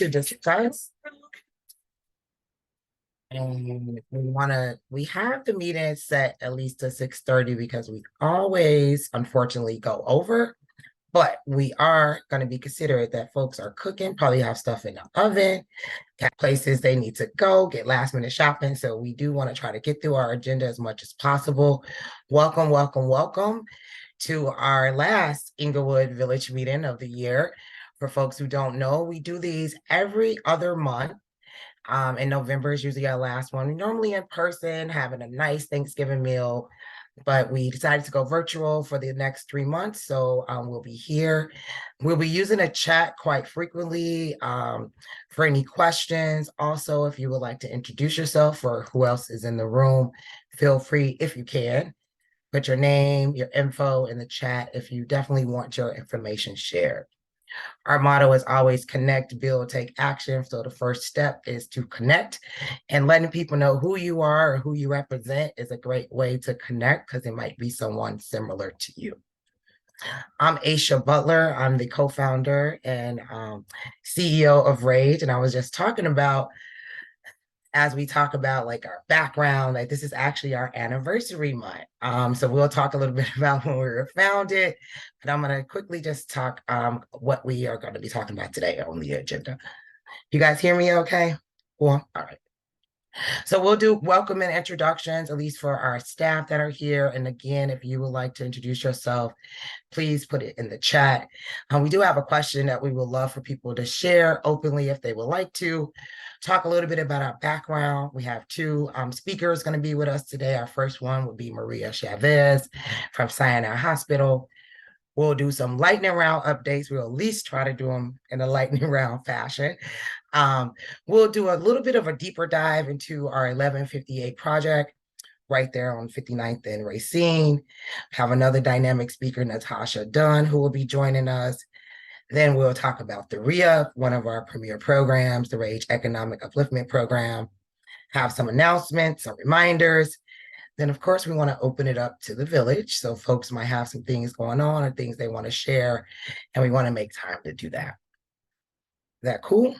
to discuss. And we have the meeting set at least to 6:30 because we always unfortunately go over. But we are going to be considerate that folks are cooking, probably have stuff in the oven, got places they need to go, get last minute shopping. So we do want to try to get through our agenda as much as possible. Welcome, welcome, welcome to our last Englewood Village meeting of the year. For folks who don't know, we do these every other month. And November is usually our last one. We're normally in person, having a nice Thanksgiving meal, but we decided to go virtual for the next 3 months. So we'll be here. We'll be using a chat quite frequently for any questions. Also, if you would like to introduce yourself or who else is in the room, feel free, if you can, put your name, your info in the chat if you definitely want your information shared. Our motto is always connect, build, take action. So the first step is to connect, and letting people know who you are or who you represent is a great way to connect because it might be someone similar to you. I'm Aisha Butler. I'm the co-founder and CEO of Rage. And I was just talking about, as we talk about like our background, like this is actually our anniversary month. So we'll talk a little bit about when we were founded, but I'm going to quickly just talk what we are going to be talking about today on the agenda. You guys hear me okay? Cool. All right. So we'll do welcome and introductions, at least for our staff that are here. And again, if you would like to introduce yourself, please put it in the chat. We do have a question that we would love for people to share openly if they would like to. Talk a little bit about our background. We have two speakers going to be with us today. Our first one will be Maria Chavez from Sinai Hospital. We'll do some lightning round updates. We'll at least try to do them in a lightning round fashion. We'll do a little bit of a deeper dive into our 1158 project right there on 59th and Racine. Have another dynamic speaker, Natasha Dunn, who will be joining us. Then we'll talk about the RIA, one of our premier programs, the Rage Economic Upliftment Program. Have some announcements, some reminders. Then, of course, we want to open it up to the village. So folks might have some things going on or things they want to share, and we want to make time to do that. Is that cool?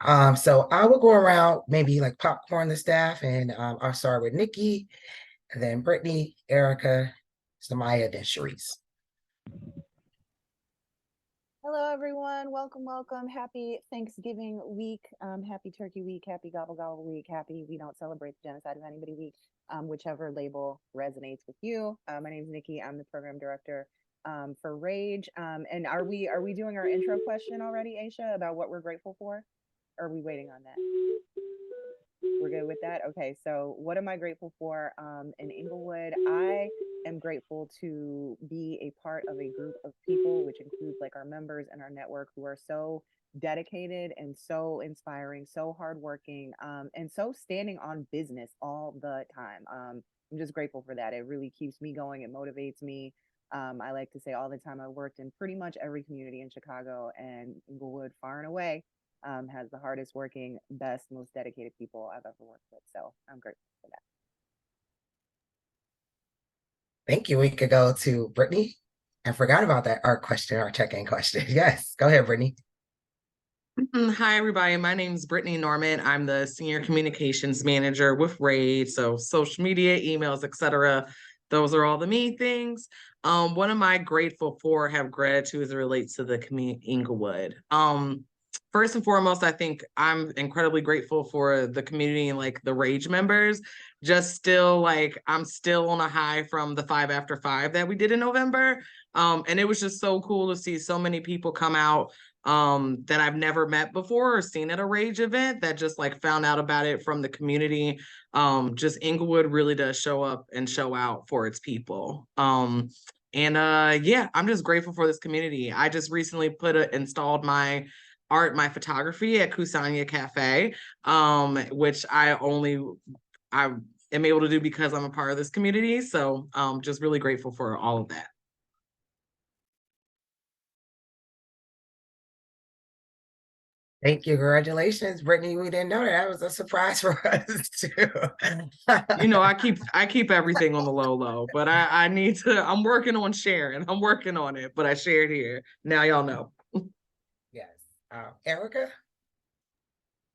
So I will go around, maybe like popcorn the staff, and I'll start with Nikki, and then Brittany, Erica, Samaya, then Sharice. Hello, everyone. Welcome, welcome. Happy Thanksgiving week. Happy Turkey week. Happy Gobble Gobble week. Happy We Don't Celebrate the Genocide of Anybody week. Whichever label resonates with you. My name is Nikki. I'm the program director for Rage. And are we doing our intro question already, Aisha, about what we're grateful for? Or are we waiting on that? We're good with that? Okay, so what am I grateful for in Englewood? I am grateful to be a part of a group of people, which includes like our members and our network, who are so dedicated and so inspiring, so hardworking, and so standing on business all the time. I'm just grateful for that. It really keeps me going. It motivates me. I like to say all the time, I worked in pretty much every community in Chicago, and Englewood, far and away, has the hardest working, best, most dedicated people I've ever worked with. So I'm grateful for that. Thank you. We could go to Brittany. I forgot about that art question, our check-in question. Yes, go ahead, Brittany. Hi, everybody. My name is Brittany Norman. I'm the Senior Communications Manager with Rage. So social media, emails, etc. Those are all the me things. What am I grateful for? Have gratitude as it relates to the community Englewood. First and foremost, I think I'm incredibly grateful for the community and like the Rage members. Just still like I'm still on a high from the 5 after 5 that we did in November. And it was just so cool to see so many people come out that I've never met before or seen at a Rage event, that just like found out about it from the community. Just Englewood really does show up and show out for its people. Yeah, I'm just grateful for this community. I just recently installed my my photography at Kusanya Cafe, which I am able to do because I'm a part of this community. So just really grateful for all of that. Thank you. Congratulations, Brittany. We didn't know that. That was a surprise for us too. You know, I keep everything on the low, but I need to, I'm working on sharing. I'm working on it, but I shared here. Now y'all know. Yes. Erica?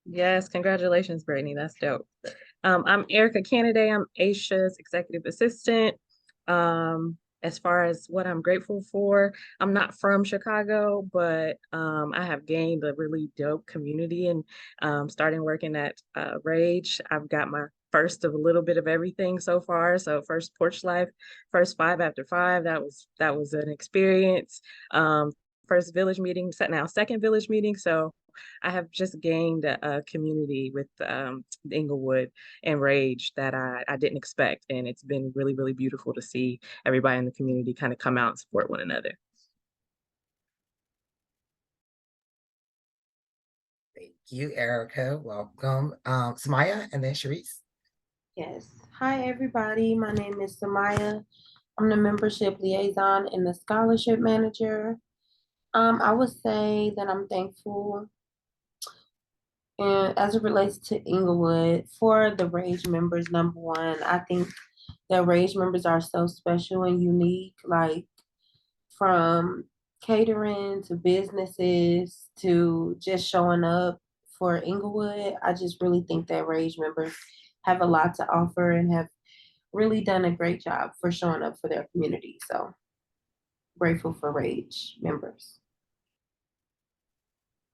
Yes, congratulations, Brittany. That's dope. I'm Erica Kennedy. I'm Aisha's executive assistant. As far as what I'm grateful for, I'm not from Chicago, but I have gained a really dope community and starting working at Rage. I've got my first of a little bit of everything so far. So first Porch Life, first 5 after 5. That was an experience. First village meeting, now second village meeting. So I have just gained a community with Englewood and Rage that I didn't expect. And it's been really, really beautiful to see everybody in the community kind of come out and support one another. Thank you, Erica. Welcome. Samaya and then Sharice. Yes. Hi, everybody. My name is Samaya. I'm the membership liaison and the scholarship manager. I would say that I'm thankful, and as it relates to Englewood, for the Rage members. Number one, I think that Rage members are so special and unique, like from catering to businesses to just showing up for Englewood. I just really think that Rage members have a lot to offer and have really done a great job for showing up for their community. So grateful for Rage members.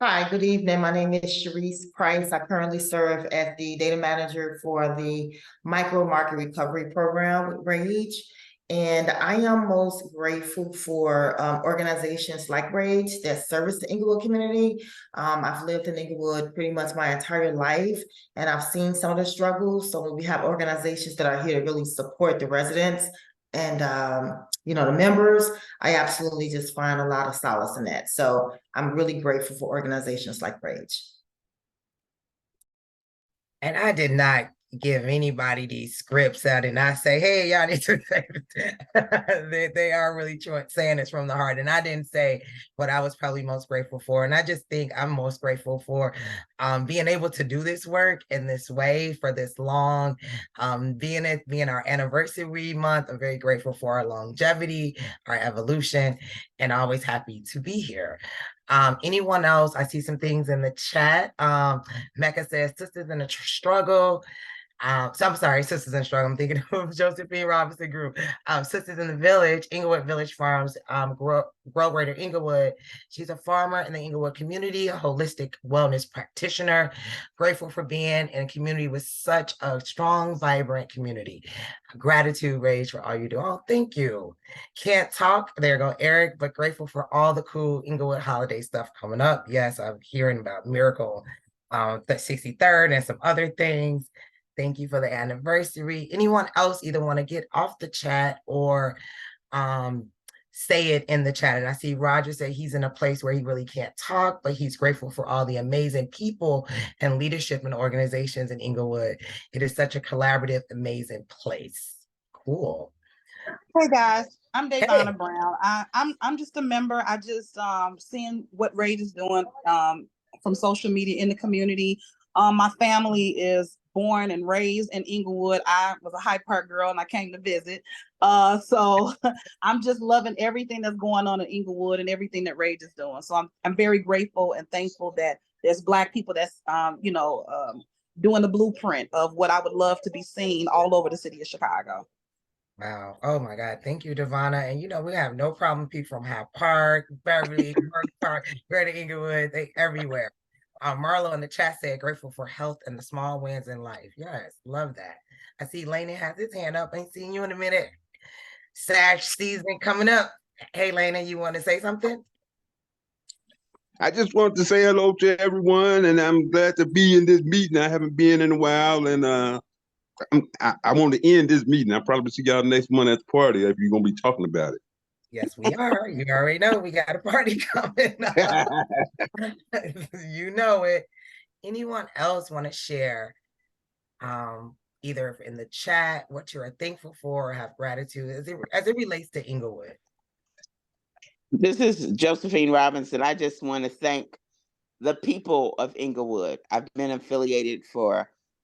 Hi, good evening. My name is Sharice Price. I currently serve as the data manager for the micro market recovery program with Rage. And I am most grateful for organizations like Rage that service the Englewood community. I've lived in Englewood pretty much my entire life, and I've seen some of the struggles. So when we have organizations that are here to really support the residents and the members, I absolutely just find a lot of solace in that. So I'm really grateful for organizations like Rage. And I did not give anybody these scripts. I did not say, hey, y'all need to say they are really saying it's from the heart. And I didn't say what I was probably most grateful for. And I just think I'm most grateful for being able to do this work in this way for this long, being our anniversary month. I'm very grateful for our longevity, our evolution, and always happy to be here. Anyone else? I see some things in the chat. Mecca says, sisters in a struggle. So I'm sorry, Sisters in Struggle. I'm thinking of Josephine Robinson Group. Sisters in the Village, Englewood Village Farms, Grow Greater Englewood. She's a farmer in the Englewood community, a holistic wellness practitioner. Grateful for being in a community with such a strong, vibrant community. Gratitude, Rage, for all you do. Oh, thank you. Can't talk. There you go, Eric, but grateful for all the cool Englewood holiday stuff coming up. Yes, I'm hearing about Miracle, the 63rd and some other things. Thank you for the anniversary. Anyone else either want to get off the chat or say it in the chat? And I see Roger say he's in a place where he really can't talk, but he's grateful for all the amazing people and leadership and organizations in Englewood. It is such a collaborative, amazing place. Cool. Hey guys, I'm Davonna Hey. Brown. I'm just a member. I just seeing what Rage is doing from social media in the community. My family is born and raised in Englewood. I was a Hyde Park girl and I came to visit. So I'm just loving everything that's going on in Englewood and everything that Rage is doing. So I'm very grateful and thankful that there's Black people that's doing the blueprint of what I would love to be seen all over the city of Chicago. Wow. Oh my God. Thank you, Davonna. And we have no problem. People from Hyde Park, Beverly, Park, Greater Englewood, they everywhere. Marlo in the chat said, grateful for health and the small wins in life. Yes, love that. I see Lana has his hand up. Ain't seen you in a minute. Sash season coming up. Hey, Lana, you want to say something? I just wanted to say hello to everyone, and I'm glad to be in this meeting. I haven't been in a while, and I want to end this meeting. I'll probably see y'all next month at the party if you're going to be talking about it. Yes, we are. You already know we got a party coming up. You know it. Anyone else want to share either in the chat what you're thankful for or have gratitude as it relates to Englewood? This is Josephine Robinson. I just want to thank the people of Englewood. I've been affiliated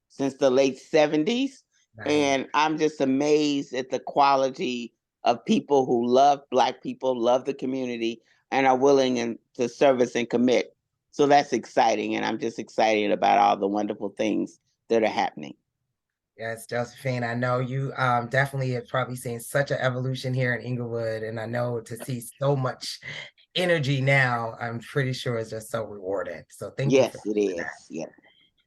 since the late 70s. Nice. And I'm just amazed at the quality of people who love Black people, love the community, and are willing to service and commit So that's exciting. And I'm just excited about all the wonderful things that are happening. Yes, Josephine, I know you definitely have probably seen such an evolution here in Englewood, and I know to see so much energy now, I'm pretty sure it's just so rewarding. So thank you for Yes, it is. that. Yeah.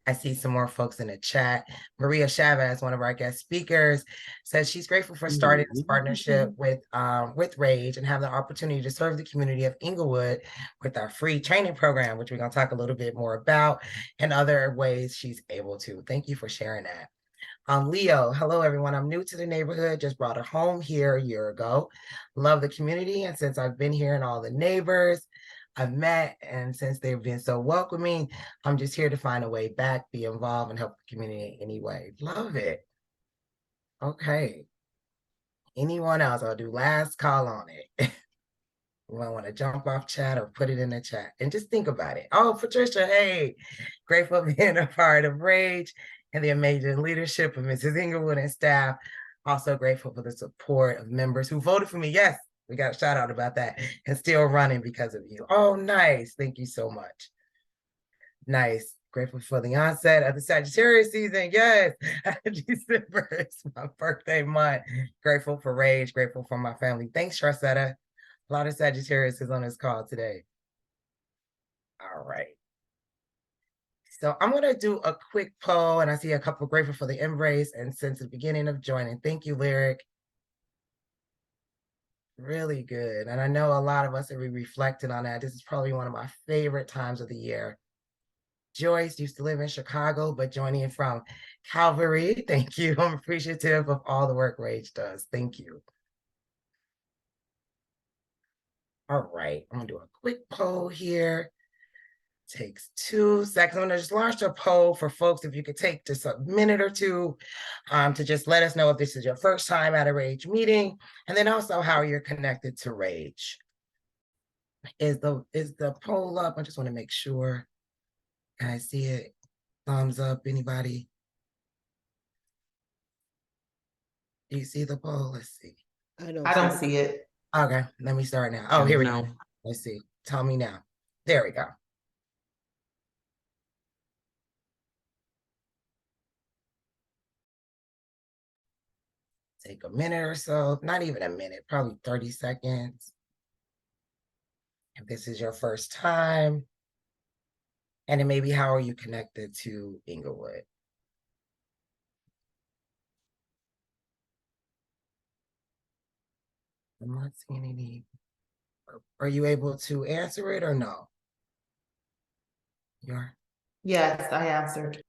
I see some more folks in the chat. Maria Chavez, one of our guest speakers, says she's grateful for starting this partnership with Rage and have the opportunity to serve the community of Englewood with our free training program, which we're going to talk a little bit more about, and other ways she's able to. Thank you for sharing that. Leo, hello everyone. I'm new to the neighborhood, just brought a home here a year ago. Love the community, and since I've been here and all the neighbors I've met, and since they've been so welcoming, I'm just here to find a way back, be involved, and help the community in any way. Love it. Okay. Anyone else? I'll do last call on it. You might want to jump off chat or put it in the chat and just think about it. Oh, Patricia, hey, grateful being a part of Rage and the amazing leadership of Mrs. Englewood and staff. Also grateful for the support of members who voted for me. Yes, we got a shout out about that and still running because of you. Oh, nice. Thank you so much. Nice. Grateful for the onset of the Sagittarius season. Yes, December is my birthday month. Grateful for Rage. Grateful for my family. Thanks, Sharcetta. A lot of Sagittarius is on this call today. All right. So I'm going to do a quick poll, and I see a couple grateful for the embrace and since the beginning of joining. Thank you, Lyric. Really good. And I know a lot of us are reflecting on that. This is probably one of my favorite times of the year. Joyce used to live in Chicago, but joining in from Calvary. Thank you. I'm appreciative of all the work Rage does. Thank you. All right, I'm gonna do a quick poll here. Takes 2 seconds. I'm gonna just launch a poll for folks. If you could take just a minute or two to just let us know if this is your first time at a Rage meeting, and then also how you're connected to Rage. Is the poll up? I just want to make sure. Can I see it? Thumbs up, anybody? Do you see the poll? Let's see. I don't see it. Okay, let me start now. Oh, here we No. go. Let's see. Tell me now. There we go. Take a minute or so, not even a minute, probably 30 seconds. If this is your first time, and then maybe how are you connected to Englewood? I'm not seeing any. Are you able to answer it or no? You are? Yes, I answered.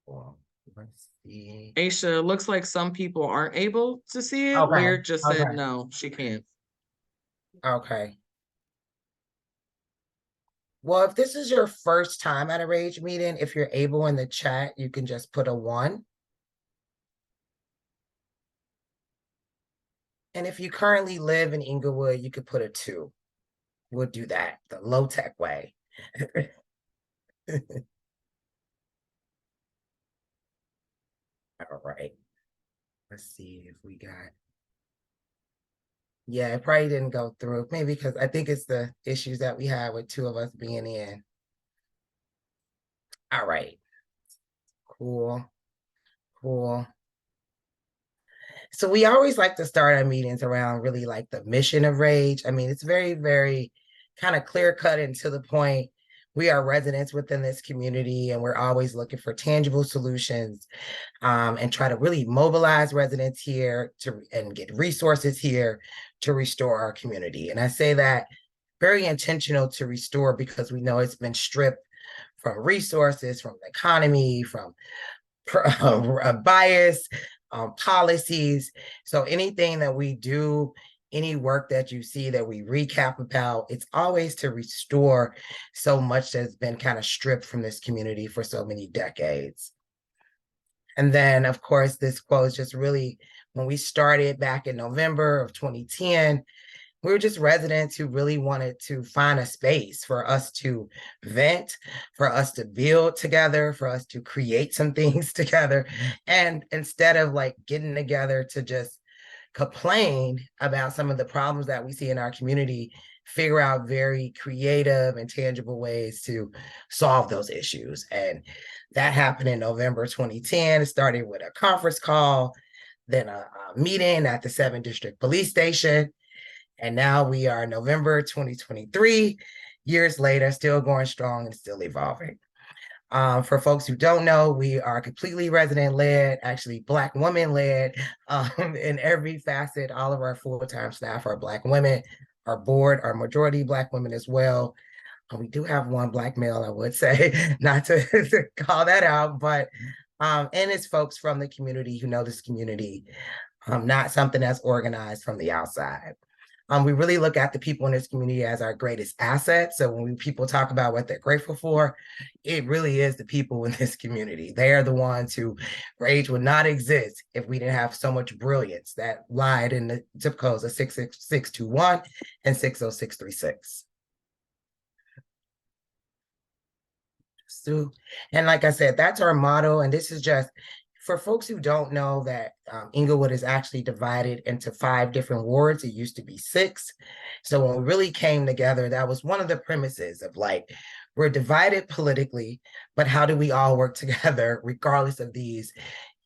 Well, let's see. Aisha, looks like some people aren't able to see it. Okay, Lyric just said okay. no, she can't. Okay. Well, if this is your first time at a Rage meeting, if you're able in the chat, you can just put a 1. And if you currently live in Englewood, you could put a 2. We'll do that the low tech way. All right. Let's see if we got. Yeah, it probably didn't go through. Maybe because I think it's the issues that we had with 2 of us being in. All right. Cool. Cool. So we always like to start our meetings around really like the mission of Rage. I mean, it's very, very kind of clear cut and to the point. We are residents within this community, and we're always looking for tangible solutions and try to really mobilize residents here and get resources here to restore our community. And I say that very intentional to restore because we know it's been stripped from resources, from the economy, from bias, policies. So anything that we do, any work that you see that we recap about, it's always to restore so much that's been kind of stripped from this community for so many decades. And then, of course, this quote is just really, when we started back in November of 2010, we were just residents who really wanted to find a space for us to vent, for us to build together, for us to create some things together. And instead of like getting together to just complain about some of the problems that we see in our community, figure out very creative and tangible ways to solve those issues. And that happened in November 2010. It started with a conference call, then a meeting at the 7th District Police Station. And now we are November 2023, years later, still going strong and still evolving. For folks who don't know, we are completely resident-led, actually Black women-led in every facet. All of our full-time staff are Black women. Our board are majority Black women as well. We do have one Black male, I would say, not to call that out, but and it's folks from the community who know this community, not something that's organized from the outside. We really look at the people in this community as our greatest asset. So when people talk about what they're grateful for, it really is the people in this community. They are the ones who Rage would not exist if we didn't have so much brilliance that lied in the zip codes of 66621 and 60636. So, and like I said, that's our motto. And this is just for folks who don't know that Englewood is actually divided into 5 different wards. It used to be 6. So when we really came together, that was one of the premises of like, we're divided politically, but how do we all work together regardless of these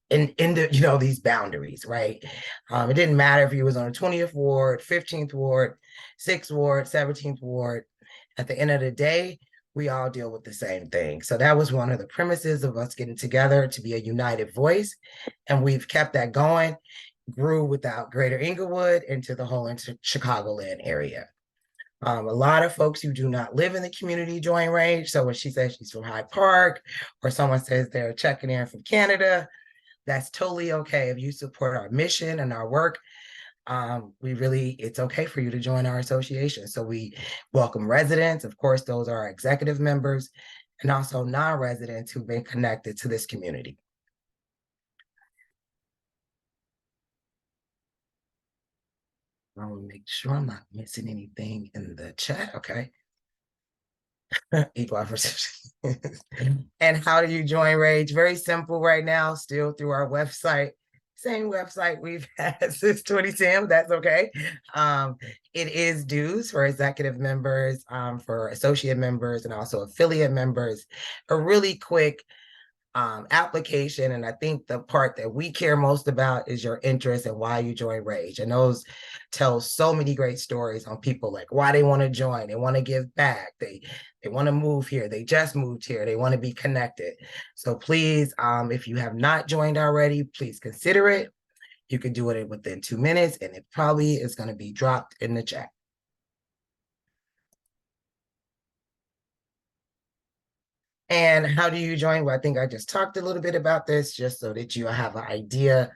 in the, these boundaries, right? It didn't matter if you was on the 20th ward, 15th ward, 6th ward, 17th ward. At the end of the day, we all deal with the same thing. So that was one of the premises of us getting together to be a united voice. And we've kept that going, grew without Greater Englewood into the whole Chicagoland area. A lot of folks who do not live in the community join Rage. So when she says she's from Hyde Park, or someone says they're checking in from Canada, that's totally okay. If you support our mission and our work, it's okay for you to join our association. So we welcome residents. Of course, those are our executive members, and also non-residents who've been connected to this community. I want to make sure I'm not missing anything in the chat. Okay. Equal opportunity. And how do you join Rage? Very simple right now, still through our website. Same website we've had since 2010, that's okay. It is dues for executive members, for associate members, and also affiliate members. A really quick application. And I think the part that we care most about is your interest and why you join Rage. And those tell so many great stories on people, like why they want to join. They want to give back. They want to move here. They just moved here. They want to be connected. So please, if you have not joined already, please consider it. You can do it within 2 minutes, and it probably is going to be dropped in the chat. And how do you join? Well, I think I just talked a little bit about this just so that you have an idea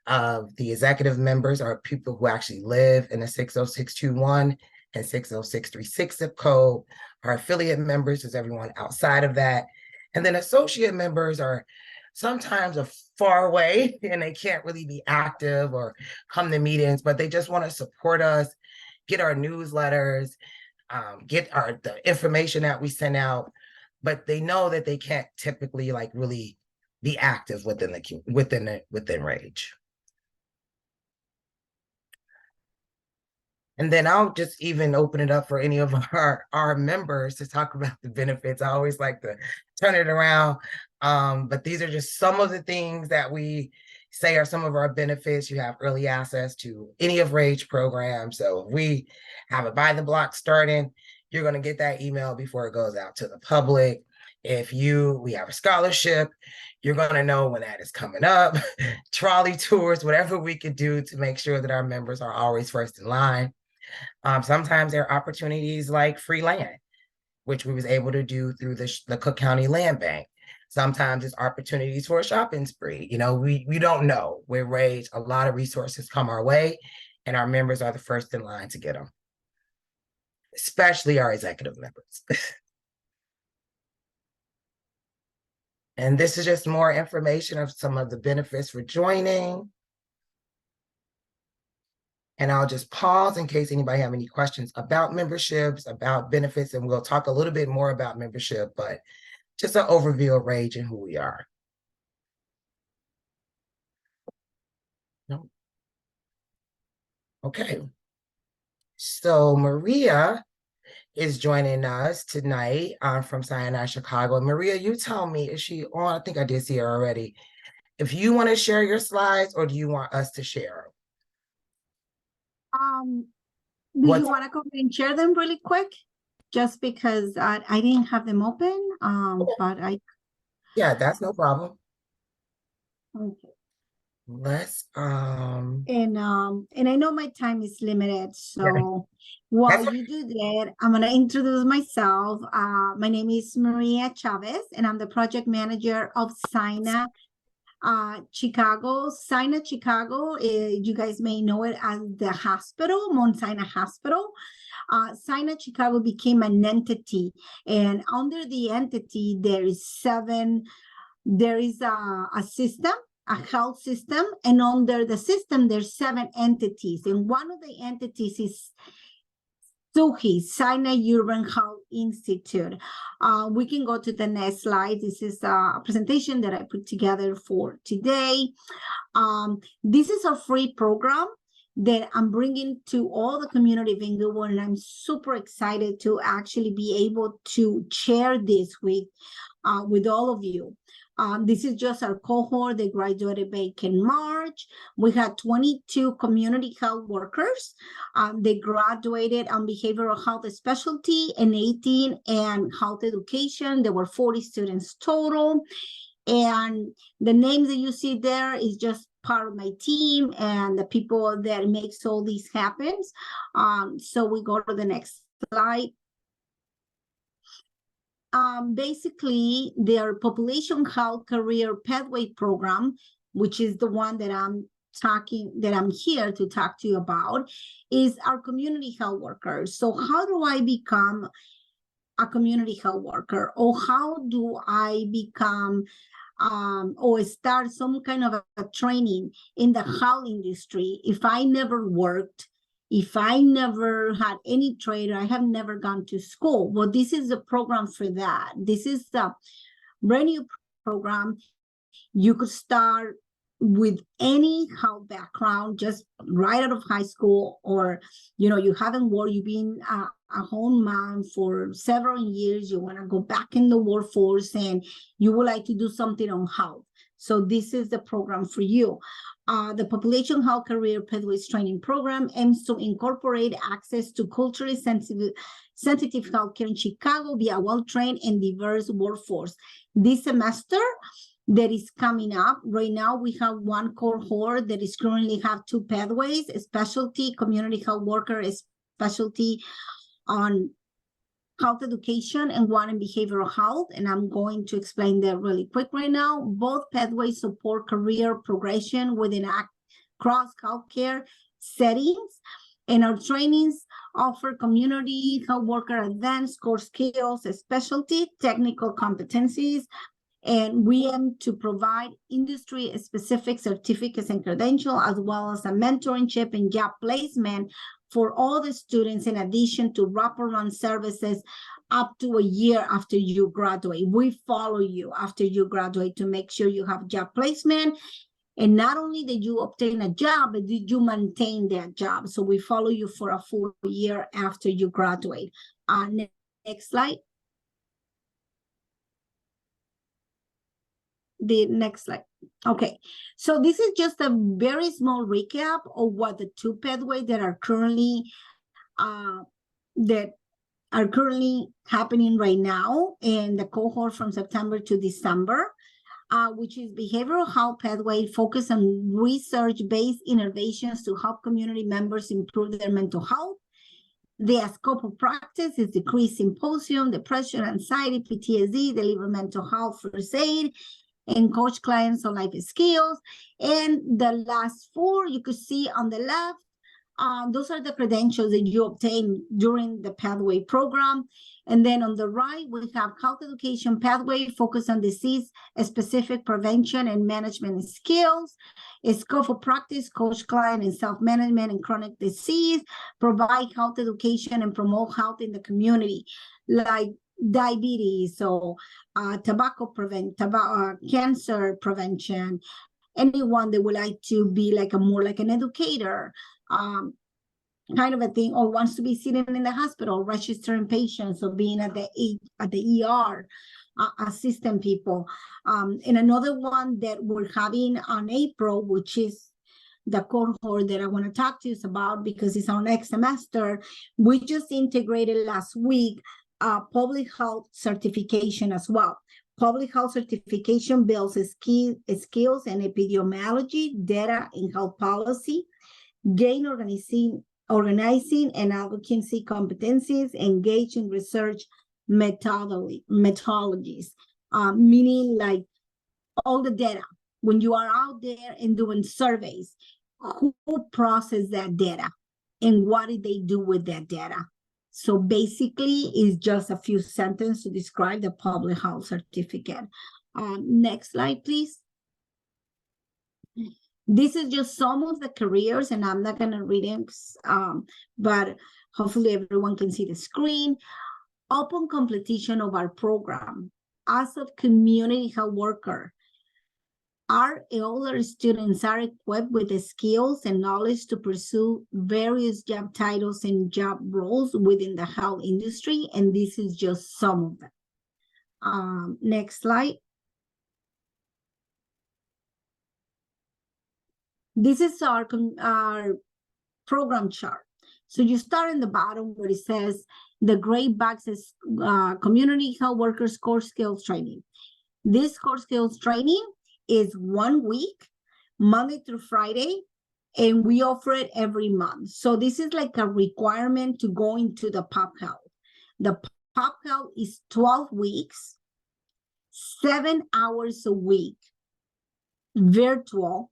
of the executive members are people who actually live in the 60621 and 60636 zip code. Our affiliate members is everyone outside of that. And then associate members are sometimes far away and they can't really be active or come to meetings, but they just want to support us, get our newsletters, get the information that we send out, but they know that they can't typically like really be active within Rage. And then I'll just even open it up for any of our members to talk about the benefits. I always like to turn it around. But these are just some of the things that we say are some of our benefits. You have early access to any of Rage programs. So if we have a By the Block starting, you're going to get that email before it goes out to the public. If we have a scholarship, you're going to know when that is coming up. Trolley tours, whatever we could do to make sure that our members are always first in line. Sometimes there are opportunities like free land, which we was able to do through the Cook County Land Bank. Sometimes it's opportunities for a shopping spree. We don't know. With Rage, a lot of resources come our way, and our members are the first in line to get them, especially our executive members. And this is just more information of some of the benefits for joining. And I'll just pause in case anybody have any questions about memberships, about benefits, and we'll talk a little bit more about membership, but just an overview of Rage and who we are. No. Okay. So Maria is joining us tonight from Sinai, Chicago. Maria, you tell me, is she on? I think I did see her already. If you want to share your slides, or do you want us to share? Do you want to go ahead and share them really quick? Just because I didn't have them open, but Yeah, that's no problem. Okay. Let's And I know my time is limited, so while you do that, I'm gonna introduce myself. My name is Maria Chavez, and I'm the project manager of Sinai Chicago. Sinai Chicago, you guys may know it as the hospital, Mount Sinai Hospital. Sinai Chicago became an entity, and under the entity, there is a system, a health system, and under the system, there's 7 entities, and one of the entities is SUHI, Sinai Urban Health Institute. We can go to the next slide. This is a presentation that I put together for today. This is a free program that I'm bringing to all the community of Englewood, and I'm super excited to actually be able to share this with all of you. This is just our cohort that graduated back in March. We had 22 community health workers. They graduated on behavioral health specialty and 18 in health education. There were 40 students total. And the names that you see there is just part of my team and the people that makes all these happens. So we go to the next slide. Basically, their population health career pathway program, which is the one that I'm here to talk to you about, is our community health workers. So how do I become a community health worker, or how do I become or start some kind of a training in the health industry if I never worked? If I never had any trade, or I have never gone to school? Well, this is a program for that. This is the brand new program. You could start with any health background, just right out of high school, or you haven't worked, you've been a home mom for several years, you want to go back in the workforce, and you would like to do something on health. So this is the program for you. The Population Health Career Pathways Training Program aims to incorporate access to culturally sensitive healthcare in Chicago via a well-trained and diverse workforce. This semester that is coming up, right now we have one cohort that is currently have 2 pathways, a specialty community health worker, a specialty on health education, and one in behavioral health, and I'm going to explain that really quick right now. Both pathways support career progression within cross healthcare settings, and our trainings offer community health worker advanced core skills, specialty technical competencies, and we aim to provide industry-specific certificates and credentials, as well as a mentorship and job placement for all the students, in addition to wraparound services up to a year after you graduate. We follow you after you graduate to make sure you have job placement. And not only that you obtain a job, but did you maintain that job? So we follow you for a full year after you graduate. Next slide. The next slide. Okay, so this is just a very small recap of what the 2 pathways that are currently happening right now in the cohort from September to December, which is behavioral health pathway focused on research-based innovations to help community members improve their mental health. The scope of practice is decreased symposium, depression, anxiety, PTSD, deliver mental health first aid, and coach clients on life skills. And the last 4 you could see on the left, those are the credentials that you obtain during the pathway program. And then on the right, we have health education pathway focused on disease-specific prevention and management skills. A scope of practice, coach client and self-management and chronic disease, provide health education and promote health in the community, like diabetes, so cancer prevention. Anyone that would like to be more like an educator, kind of a thing, or wants to be sitting in the hospital, registering patients, or being at the ER, assisting people. And another one that we're having on April, which is the cohort that I want to talk to you about because it's our next semester. We just integrated last week public health certification as well. Public health certification builds skills in epidemiology, data, and health policy, gain organizing and advocacy competencies, engage in research methodologies, meaning like all the data. When you are out there and doing surveys, who processed that data and what did they do with that data? So basically, it's just a few sentences to describe the public health certificate. Next slide, please. This is just some of the careers, and I'm not going to read them, but hopefully everyone can see the screen. Upon completion of our program, as a community health worker, all our students are equipped with the skills and knowledge to pursue various job titles and job roles within the health industry, and this is just some of them. Next slide. This is our program chart. So you start in the bottom where it says the gray box is community health workers core skills training. This core skills training is 1 week, Monday through Friday, and we offer it every month. So this is like a requirement to go into the Pop Health. The Pop Health is 12 weeks, 7 hours a week, virtual,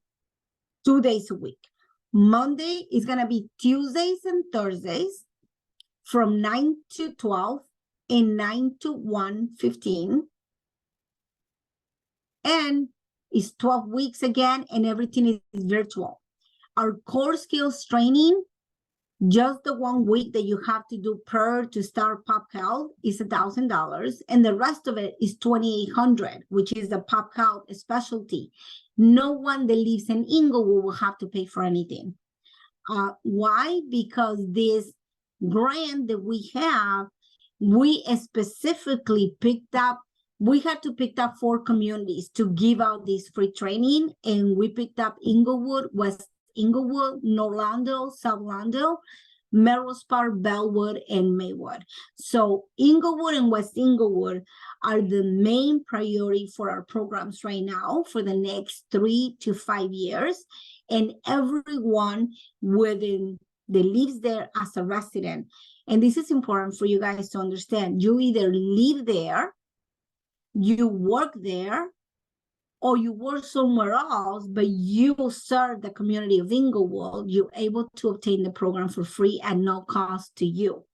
2 days a week. Monday is going to be Tuesdays and Thursdays from 9 to 12 and 9 to 1:15. And it's 12 weeks again, and everything is virtual. Our core skills training, just the 1 week that you have to do prior to start Pop Health, is $1,000, and the rest of it is $2,800, which is the Pop Health specialty. No one that lives in Englewood will have to pay for anything. Why? Because this grant that we have, we specifically picked up. We had to pick up 4 communities to give out this free training, and we picked up Englewood, West Englewood, Norlando, South Lando, Melrose Park, Bellwood, and Maywood. So Englewood and West Englewood are the main priority for our programs right now for the next 3 to 5 years, and everyone that lives there as a resident. And this is important for you guys to understand. You either live there, you work there, or you work somewhere else, but you serve the community of Englewood, you're able to obtain the program for free at no cost to you.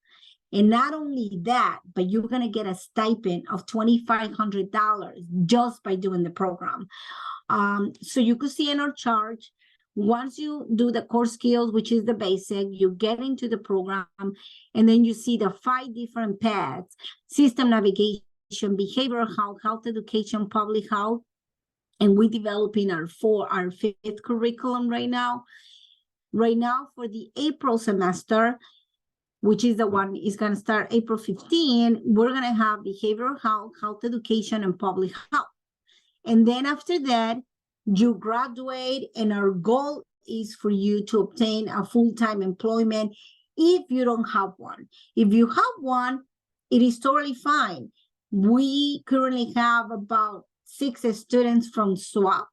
And not only that, but you're going to get a stipend of $2,500 just by doing the program. So you could see in our chart, once you do the core skills, which is the basic, you get into the program, and then you see the 5 different paths: system navigation, behavioral health, health education, public health, and we're developing our 5th curriculum right now. Right now, for the April semester, which is the one is going to start April 15, we're going to have behavioral health, health education, and public health. And then after that, you graduate, and our goal is for you to obtain a full-time employment if you don't have one. If you have one, it is totally fine. We currently have about 6 students from SWAP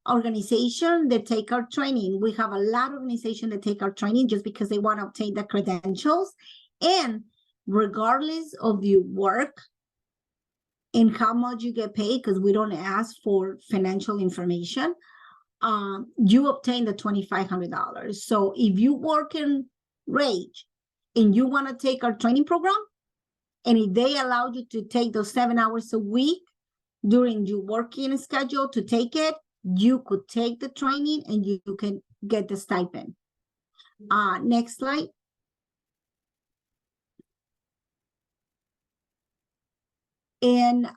organization that take our training. We have a lot of organizations that take our training just because they want to obtain the credentials. And regardless of your work and how much you get paid, because we don't ask for financial information, you obtain the $2,500. So if you work in Rage and you want to take our training program, and if they allow you to take those 7 hours a week during your working schedule to take it, you could take the training and you can get the stipend. Next slide. And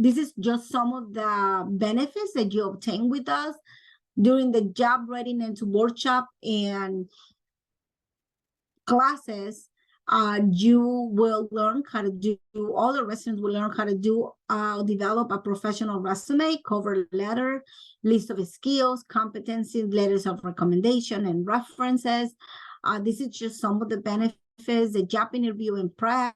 this is just some of the benefits that you obtain with us during the job readiness workshop and classes, you will learn how to do, all the residents will learn how to do, develop a professional resume, cover letter, list of skills, competencies, letters of recommendation, and references. This is just some of the benefits, the job interview and prep.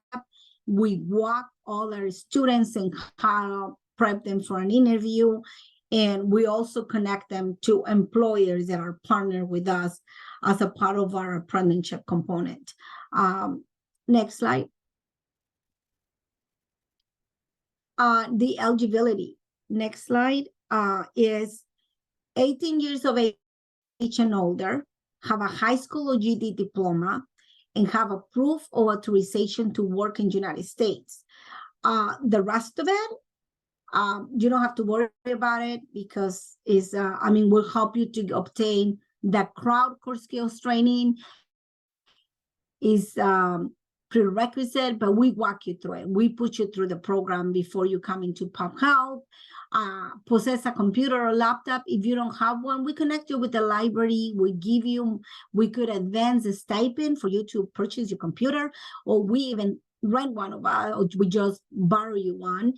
We walk all our students and how prep them for an interview. And we also connect them to employers that are partnered with us as a part of our apprenticeship component. Next slide. The eligibility. Next slide is 18 years of age and older, have a high school or GED diploma, and have a proof of authorization to work in the United States. The rest of it, you don't have to worry about it because it's, we'll help you to obtain the crowd core skills training is prerequisite, but we walk you through it. We put you through the program before you come into Pop Health. Possess a computer or laptop. If you don't have one, we connect you with the library. We could advance a stipend for you to purchase your computer, or we even rent one of us, or we just borrow you one.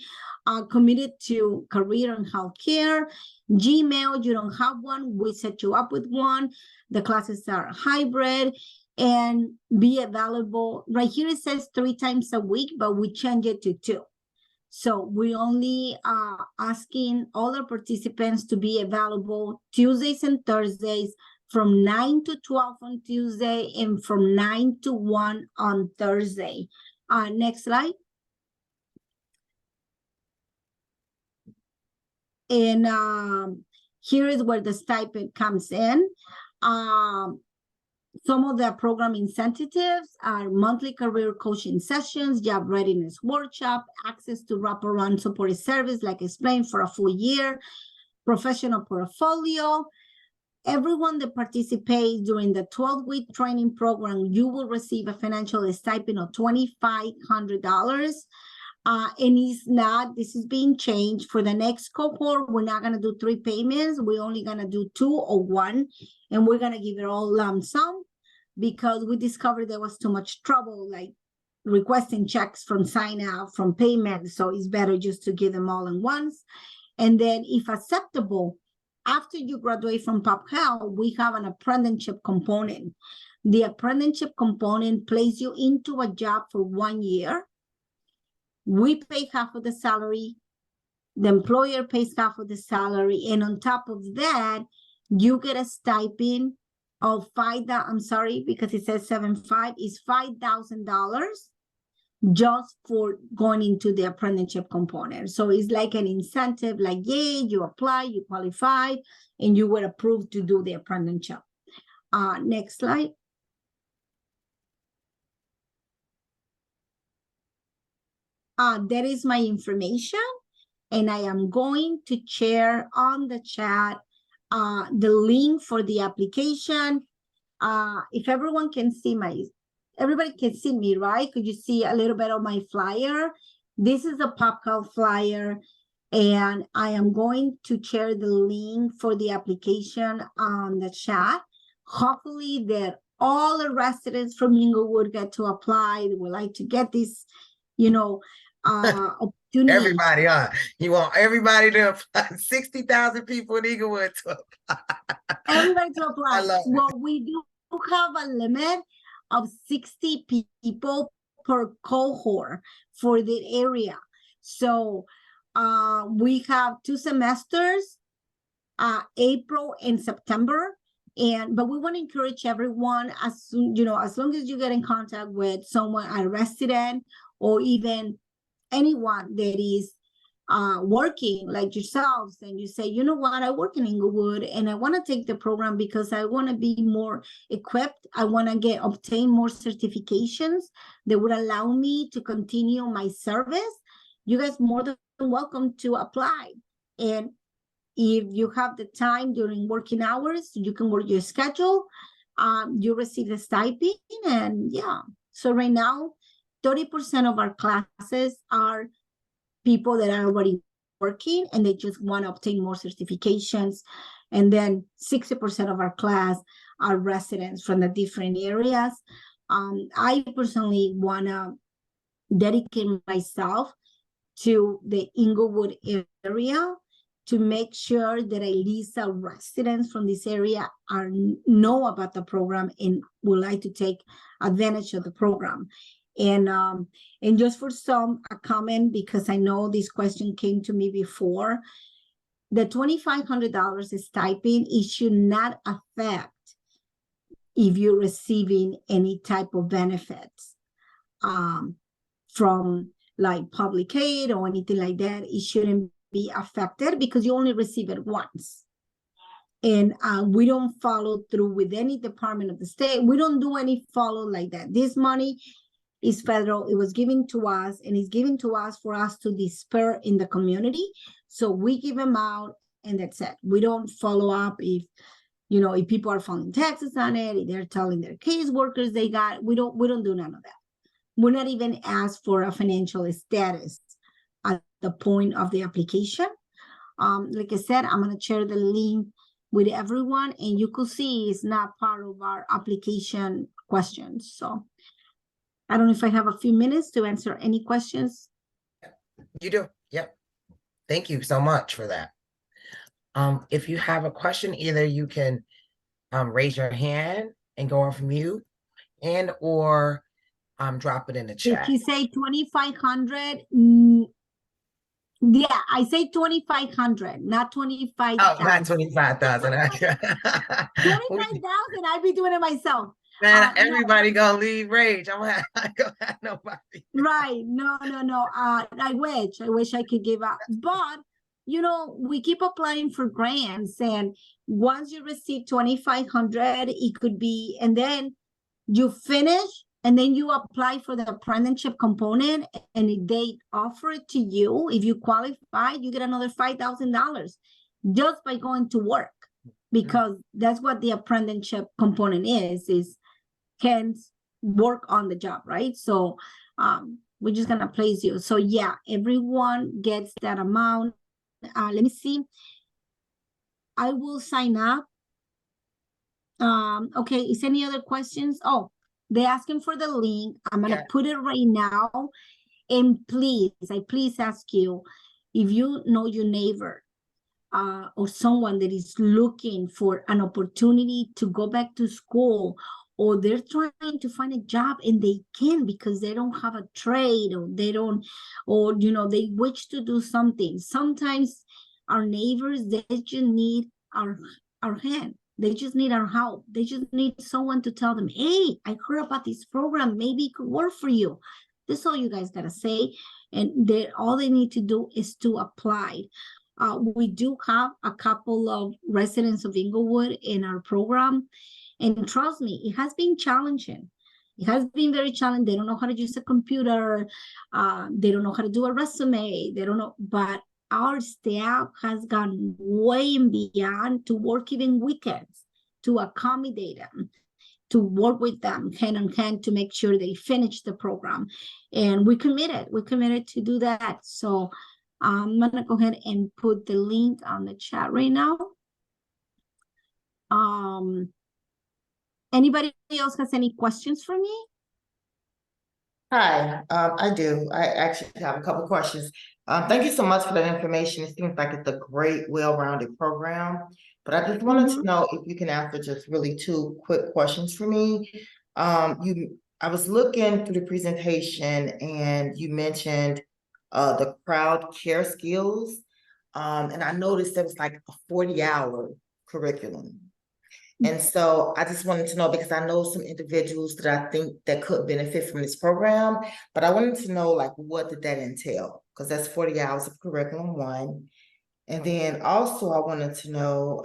Committed to career and healthcare. Gmail, you don't have one, we set you up with one. The classes are hybrid and be available. Right here it says 3 times a week, but we change it to 2. So we only asking all our participants to be available Tuesdays and Thursdays from 9 to 12 on Tuesday and from 9 to 1 on Thursday. Next slide. And here is where the stipend comes in. Some of the program incentives are monthly career coaching sessions, job readiness workshop, access to wraparound support service, like explained, for a full year, professional portfolio. Everyone that participates during the 12-week training program, you will receive a financial stipend of $2,500. And it's not, this is being changed for the next cohort. We're not going to do 3 payments. We're only going to do 2 or 1, and we're going to give it all lump sum because we discovered there was too much trouble, like requesting checks from Sinai, from payment. So it's better just to give them all in once. And then if acceptable, after you graduate from Pop Health, we have an apprenticeship component. The apprenticeship component places you into a job for 1 year. We pay half of the salary. The employer pays half of the salary. And on top of that, you get a stipend of because it says 7.5, is $5,000 just for going into the apprenticeship component. So it's like an incentive, like, yay, you apply, you qualify, and you were approved to do the apprenticeship. Next slide. That is my information, and I am going to share on the chat the link for the application. If everyone can see everybody can see me, right? Could you see a little bit of my flyer? This is a Pop Health flyer, and I am going to share the link for the application on the chat. Hopefully that all the residents from Englewood get to apply. They would like to get this, opportunity. Everybody, you want everybody to apply, 60,000 people in Englewood to apply. Everybody to apply. I love it. Well, we do have a limit of 60 people per cohort for the area. So we have 2 semesters, April and September. But we want to encourage everyone, as long as you get in contact with someone, a resident, or even anyone that is working like yourselves, and you say, you know what, I work in Englewood and I want to take the program because I want to be more equipped. I want to obtain more certifications that would allow me to continue my service. You guys more than welcome to apply. And if you have the time during working hours, you can work your schedule. You receive the stipend, and yeah. So right now, 30% of our classes are people that are already working and they just want to obtain more certifications. And then 60% of our class are residents from the different areas. I personally want to dedicate myself to the Englewood area to make sure that at least our residents from this area know about the program and would like to take advantage of the program. And just for a comment, because I know this question came to me before, the $2,500 stipend, it should not affect if you're receiving any type of benefits from like public aid or anything like that. It shouldn't be affected because you only receive it once. And we don't follow through with any department of the state. We don't do any follow like that. This money is federal. It was given to us, and it's given to us for us to disperse in the community. So we give them out, and that's it. We don't follow up if people are filing taxes on it, if they're telling their caseworkers they got. We don't do none of that. We're not even asked for a financial status at the point of the application. Like I said, I'm going to share the link with everyone, and you could see it's not part of our application questions. So I don't know if I have a few minutes to answer any questions. You do. Yep. Thank you so much for that. If you have a question, either you can raise your hand and go off mute, or drop it in the chat. If you say 2,500, yeah, I say 2,500, not 25,000. Oh, not 25,000. 25,000, I'd be doing it myself. Man, everybody gonna leave Rage. I'm gonna go have nobody. Right. No. I wish I could give up. But we keep applying for grants, and once you receive 2,500, it could be, and then you finish, and then you apply for the apprenticeship component, and if they offer it to you, if you qualify, you get another $5,000 just by going to work, because that's what the apprenticeship component is can work on the job, right? So we're just gonna place you. So yeah, everyone gets that amount. Let me see. I will sign up. Okay, is any other questions? Oh, they're asking for the link. I'm gonna put it right now. And please, I please ask you, if you know your neighbor or someone that is looking for an opportunity to go back to school, or they're trying to find a job and they can't because they don't have a trade, or they wish to do something. Sometimes our neighbors, they just need our hand. They just need our help. They just need someone to tell them, hey, I heard about this program. Maybe it could work for you. That's all you guys gotta say. And all they need to do is to apply. We do have a couple of residents of Englewood in our program. And trust me, it has been challenging. It has been very challenging. They don't know how to use a computer. They don't know how to do a resume. They don't know. But our staff has gone way and beyond to work even weekends to accommodate them, to work with them hand in hand to make sure they finish the program. And we're committed to do that. So I'm going to go ahead and put the link on the chat right now. Anybody else has any questions for me? Hi, I do. I actually have a couple questions. Thank you so much for that information. It seems like it's a great, well-rounded program. But I just wanted to know if you can answer just really two quick questions for me. I was looking through the presentation, and you mentioned the crowd care skills. And I noticed there was like a 40-hour curriculum. And so I just wanted to know, because I know some individuals that I think that could benefit from this program, but I wanted to know, like, what did that entail? Because that's 40 hours of curriculum, one. And then also I wanted to know,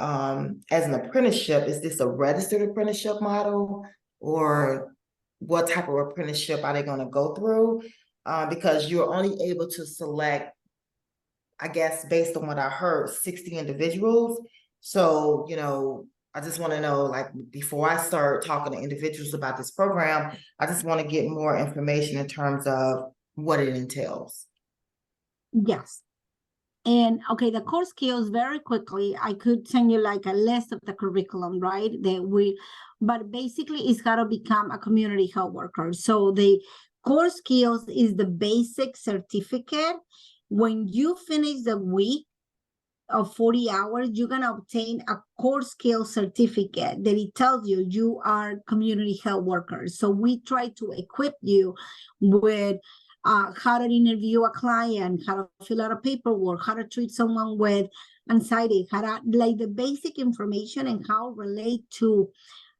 as an apprenticeship, is this a registered apprenticeship model, or what type of apprenticeship are they going to go through? Because you're only able to select, I guess, based on what I heard, 60 individuals. So, I just want to know, like, before I start talking to individuals about this program, I just want to get more information in terms of what it entails. Yes. And okay, the core skills, very quickly, I could send you like a list of the curriculum, right? But basically it's got to become a community health worker. So the core skills is the basic certificate. When you finish the week of 40 hours, you're going to obtain a core skill certificate that it tells you you are community health workers. So we try to equip you with how to interview a client, how to fill out a paperwork, how to treat someone with anxiety, how to, like, the basic information and how relate to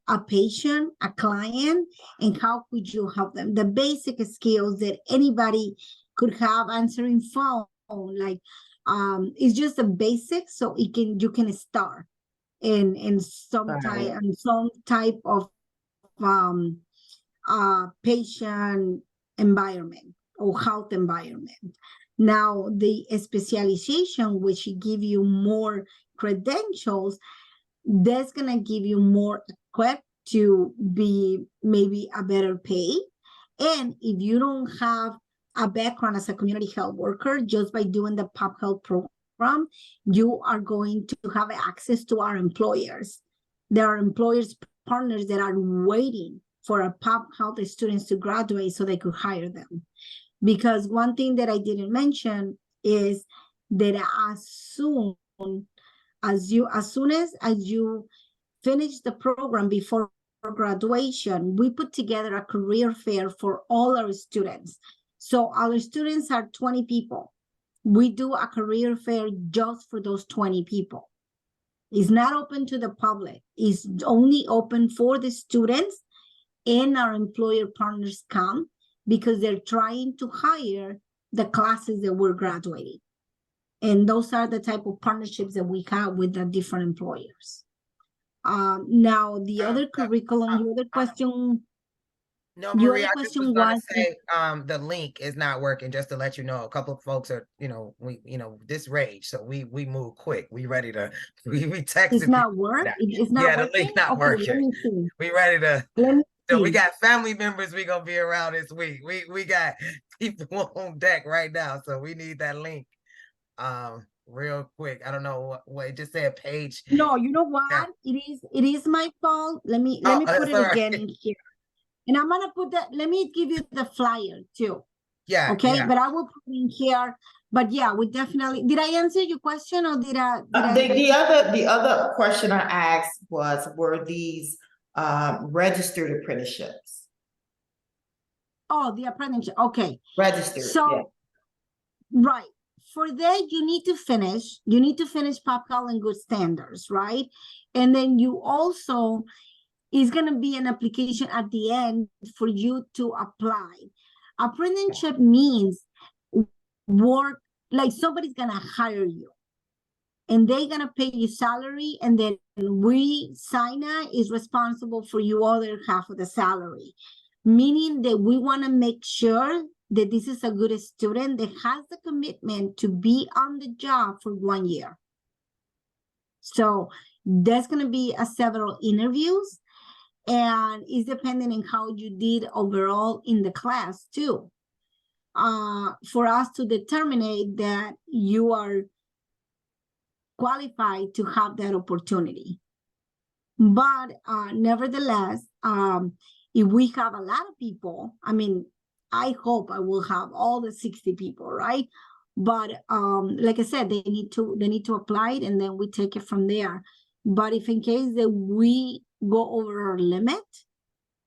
a patient, a client, and how could you help them. The basic skills that anybody could have, answering phone, like it's just the basics, so you can start in some type of patient environment or health environment. Now the specialization, which give you more credentials, that's gonna give you more equipped to be maybe a better pay. And if you don't have a background as a community health worker, just by doing the pop health program, you are going to have access to our employers. There are employers partners that are waiting for a pop health students to graduate so they could hire them. Because one thing that I didn't mention is that as soon as you finish the program before graduation, we put together a career fair for all our students. So our students are 20 people. We do a career fair just for those 20 people. It's not open to the public. It's only open for the students, and our employer partners come because they're trying to hire the classes that we're graduating. And those are the type of partnerships that we have with the different employers. Now, the other curriculum, the other question. No, Your Maria, other I just question was gonna was, say, the link is not working, just to let you know. A couple of folks are, this rage, so we move quick. We ready to, we texting it's not people work. now. It's not Yeah, the working. link not Okay, let working. me see. We ready to, Let me so we see. got family members we gonna be around this week. We got people on deck right now, so we need that link. Real quick. I don't know what it just said page. No, you know what? Yeah. It is my fault. Let me put it again in here. And I'm gonna put that, let me give you the flyer too. Yeah. Okay, Yeah. but I will put it in here. But yeah, we definitely, did I answer your question or did I? The other question I asked was, were these registered apprenticeships? Oh, the apprenticeship. Okay. Registered. So, yeah. Right. For that, you need to finish Pop Health and Good Standards, right? And then you also, is going to be an application at the end for you to apply. Apprenticeship means work, like somebody's going to hire you and they're going to pay you salary, and then Sinai is responsible for your other half of the salary, meaning that we want to make sure that this is a good student that has the commitment to be on the job for 1 year. So there's going to be several interviews, and it's depending on how you did overall in the class too, for us to determine that you are qualified to have that opportunity. But nevertheless, if we have a lot of people, I mean, I hope I will have all the 60 people, right? But like I said, they need to apply it, and then we take it from there. But if in case that we go over our limit,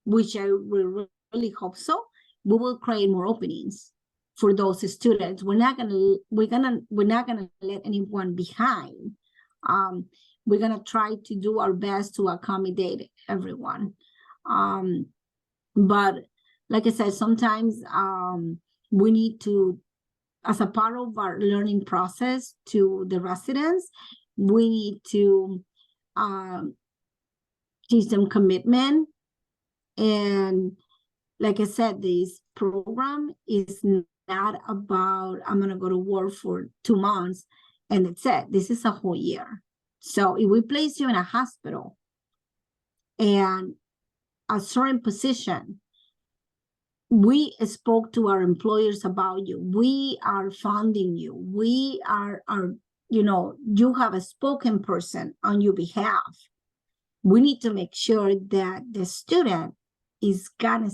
which I will really hope so, we will create more openings for those students. We're not gonna let anyone behind. We're gonna try to do our best to accommodate everyone. But like I said, sometimes we need to, as a part of our learning process to the residents, we need to teach them commitment. And like I said, this program is not about, I'm gonna go to work for 2 months and that's it. This is a whole year. So if we place you in a hospital and a certain position, we spoke to our employers about you. We are funding you. We are you have a spoken person on your behalf. We need to make sure that the student is gonna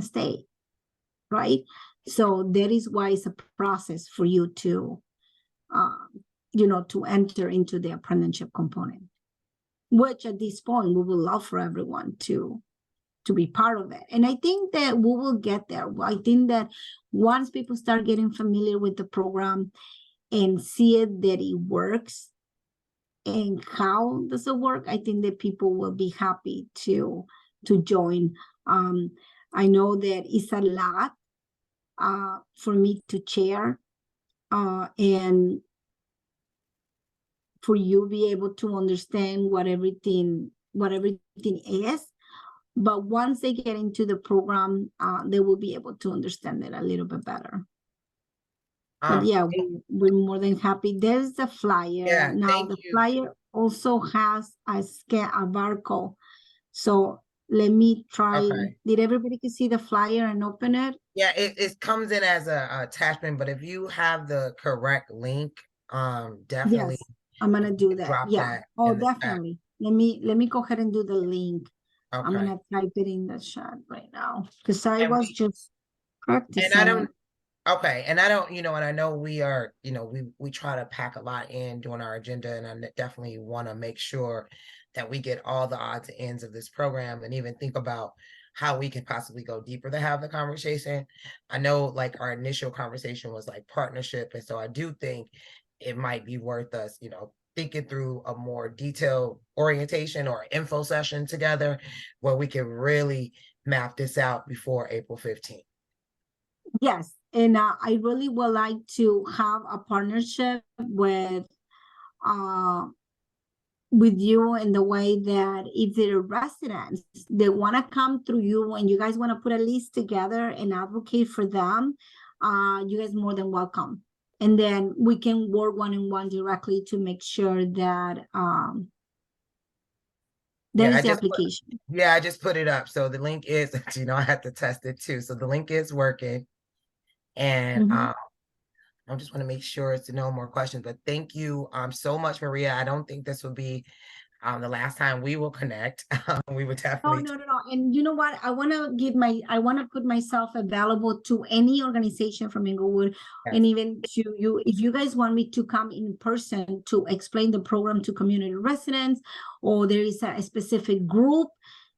stay, right? So that is why it's a process for you to to enter into the apprenticeship component, which at this point we would love for everyone to be part of it. And I think that we will get there. I think that once people start getting familiar with the program and see it that it works and how does it work, I think that people will be happy to join. I know that it's a lot for me to chair and for you be able to understand what everything is. But once they get into the program, they will be able to understand it a little bit better. But yeah, we're more than happy. There's the flyer. Yeah, Now the flyer also has a barcode. So let me try. Okay. Did everybody can see the flyer and open it? Yeah, it comes in as a attachment, but if you have the correct link, definitely. Yes, I'm gonna do that. Drop Yeah. that Oh, in the chat. definitely. Let me go ahead and do the link. I'm Okay. gonna type it in the chat right now because I And was just practicing. And I don't. Okay, and I don't, and I know we are, we try to pack a lot in during our agenda, and I definitely want to make sure that we get all the odds and ends of this program and even think about how we can possibly go deeper to have the conversation. I know like our initial conversation was like partnership, and so I do think it might be worth us, thinking through a more detailed orientation or info session together where we can really map this out before April 15th. Yes, and I really would like to have a partnership with you in the way that if there are residents they want to come through you and you guys want to put a list together and advocate for them, you guys more than welcome. And then we can work one-on-one directly to make sure that there's the application. I just put it up. So the link is, I had to test it too. So the link is working. And I just want to make sure it's no more questions, but thank you so much, Maria. I don't think this will be the last time we will connect. We would definitely. Oh, no. And you know what? I want to put myself available to any organization from Englewood. Yes. And even to you, if you guys want me to come in person to explain the program to community residents, or there is a specific group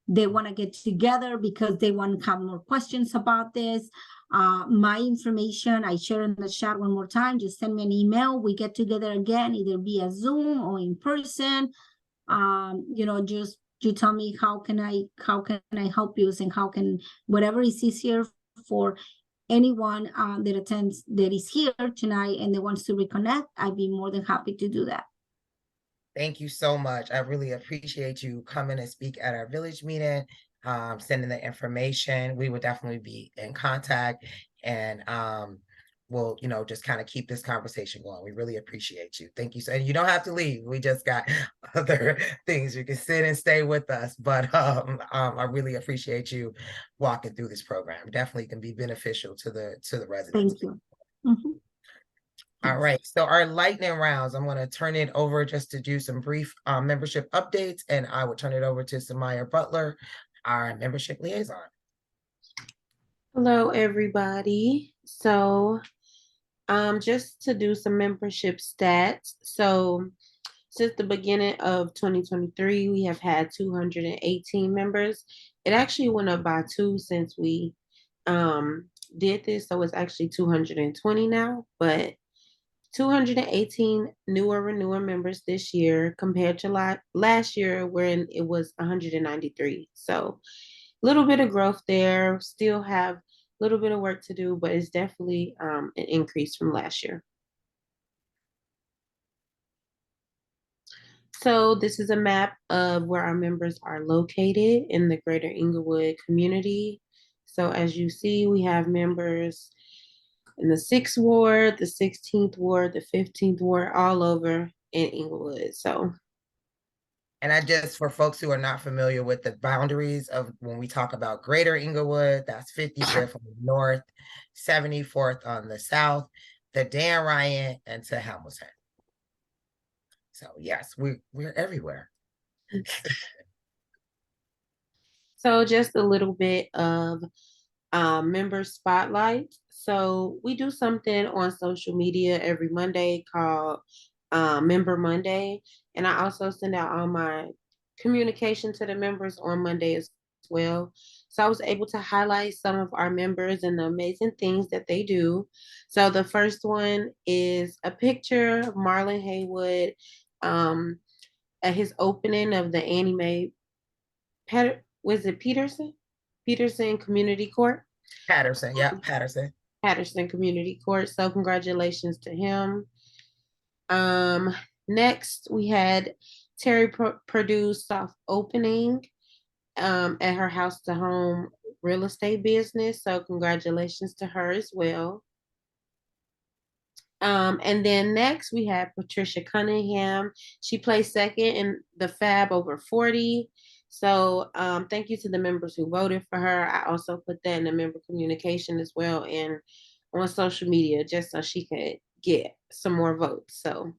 they want to get together because they want to have more questions about this. My information, I share in the chat one more time. Just send me an email. We get together again, either via Zoom or in person. Just you tell me how can I help you, and how can whatever is easier for anyone that attends that is here tonight and that wants to reconnect. I'd be more than happy to do that. Thank you so much. I really appreciate you coming and speak at our village meeting, sending the information. We would definitely be in contact, and we'll, just kind of keep this conversation going. We really appreciate you. Thank you. So, and you don't have to leave. We just got other things. You can sit and stay with us, but I really appreciate you walking through this program. Definitely can be beneficial to the residents. Thank you. Mm-hmm. All right, so our lightning rounds, I'm going to turn it over just to do some brief membership updates, and I will turn it over to Samaya Butler, our membership liaison. Hello, everybody. So just to do some membership stats. So since the beginning of 2023, we have had 218 members. It actually went up by 2 since we did this, so it's actually 220 now, but 218 newer members this year compared to last year when it was 193. So a little bit of growth there. Still have a little bit of work to do, but it's definitely an increase from last year. So this is a map of where our members are located in the greater Englewood community. So as you see, we have members in the 6th ward, the 16th ward, the 15th ward, all over in Englewood. So And I just, for folks who are not familiar with the boundaries of when we talk about Greater Englewood, that's 55th on the north, 74th on the south, the Dan Ryan, and to Hamilton. So yes, we're everywhere. So just a little bit of member spotlight. So we do something on social media every Monday called Member Monday. And I also send out all my communication to the members on Monday as well. So I was able to highlight some of our members and the amazing things that they do. So the first one is a picture of Marlon Haywood at his opening of the Annie Mae was it Peterson Community Court? Patterson, yeah, Patterson. Patterson Community Court. So congratulations to him. Next we had Terry Purdue's soft opening at her house to home real estate business. So congratulations to her as well. And then next we had Patricia Cunningham. She placed second in the Fab over 40. So thank you to the members who voted for her. I also put that in the member communication as well and on social media just so she could get some more votes. So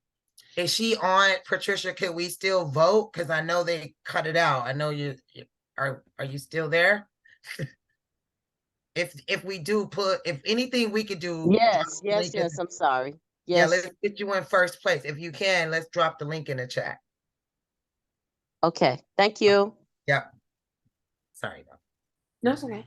is she on, Patricia? Can we still vote? Because I know they cut it out. I know you are you still there? If we do put, if anything we could do. Yes, I'm sorry. Yes. Yeah, let's get you in first place. If you can, let's drop the link in the chat. Okay, thank you. Yep. Sorry. no, it's okay.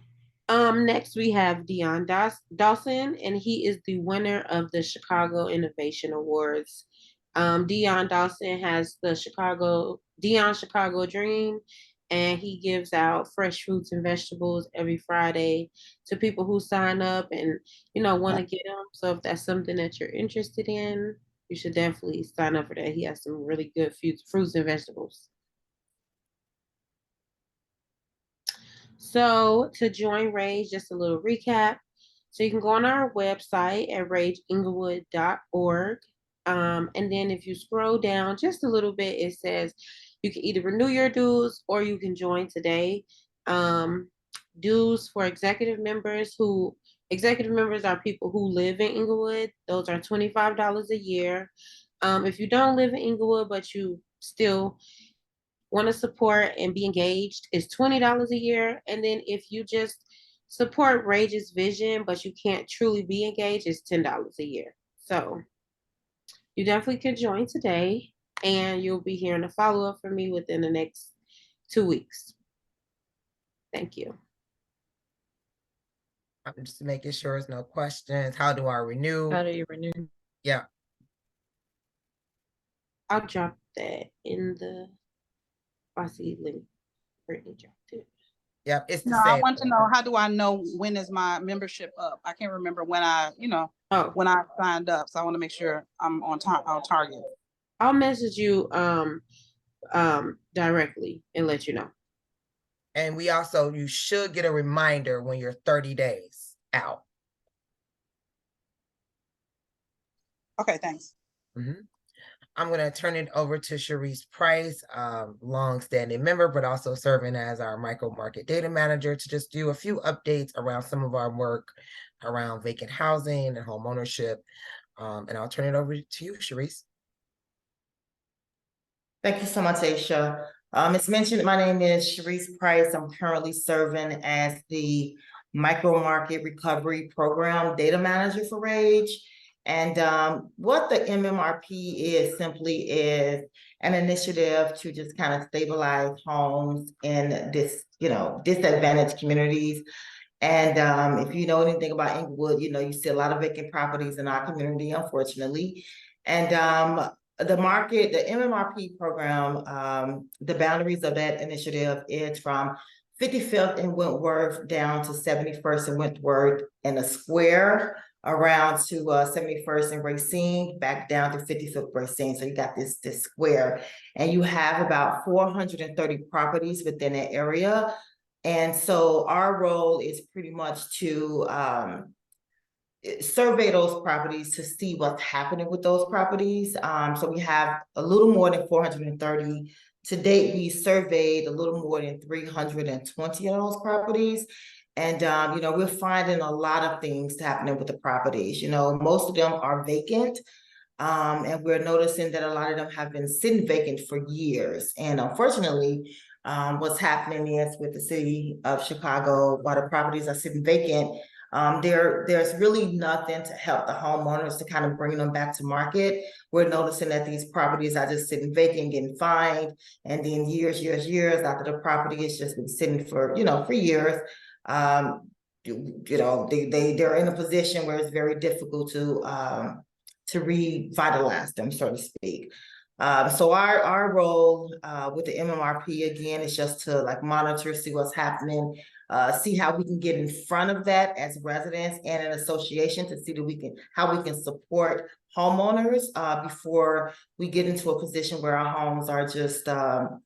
Next we have Dion Dawson, and he is the winner of the Chicago Innovation Awards. Dion Dawson has the Dion Chicago Dream, and he gives out fresh fruits and vegetables every Friday to people who sign up and want to get them. So if that's something that you're interested in, you should definitely sign up for that. He has some really good fruits and vegetables. So to join Rage, just a little recap. So you can go on our website at rageenglewood.org. And then if you scroll down just a little bit, it says you can either renew your dues or you can join today. Dues for executive members are people who live in Englewood. Those are $25 a year. If you don't live in Englewood, but you still want to support and be engaged, is $20 a year. And then if you just support Rage's vision, but you can't truly be engaged, it's $10 a year. So you definitely could join today, and you'll be hearing a follow-up from me within the next 2 weeks. Thank you. I'm just making sure there's no questions. How do I renew? How do you renew? Yeah. I'll drop that in the link. Brittany dropped it. Yep, it's the No, same. I want to know, how do I know when is my membership up? I can't remember when when I signed up. So I want to make sure I'm on target. I'll message you directly and let you know. And we also, you should get a reminder when you're 30 days out. Okay, thanks. Mm-hmm. I'm going to turn it over to Sharice Price, long-standing member, but also serving as our micro market data manager, to just do a few updates around some of our work around vacant housing and home ownership. And I'll turn it over to you, Sharice. Thank you so much, Aisha. As mentioned, my name is Sharice Price. I'm currently serving as the Micro Market Recovery Program Data Manager for Rage. And what the MMRP is simply is an initiative to just kind of stabilize homes in disadvantaged communities. And if you know anything about Englewood, you see a lot of vacant properties in our community, unfortunately. And the MMRP program, the boundaries of that initiative is from 55th and Wentworth down to 71st and Wentworth in a square, around to 71st and Racine, back down to 55th Racine. So you got this square, and you have about 430 properties within that area. And so our role is pretty much to survey those properties to see what's happening with those properties. So we have a little more than 430 To date, we surveyed a little more than 320 of those properties. And, we're finding a lot of things happening with the properties. Most of them are vacant. And we're noticing that a lot of them have been sitting vacant for years. And unfortunately, what's happening is with the city of Chicago, while the properties are sitting vacant, there's really nothing to help the homeowners to kind of bring them back to market. We're noticing that these properties are just sitting vacant, getting fined, and then years after the property has just been sitting for years. They're in a position where it's very difficult to revitalize them, so to speak. So our role with the MMRP again is just to like monitor, see what's happening, see how we can get in front of that as residents and an association to see that how we can support homeowners before we get into a position where our homes are just so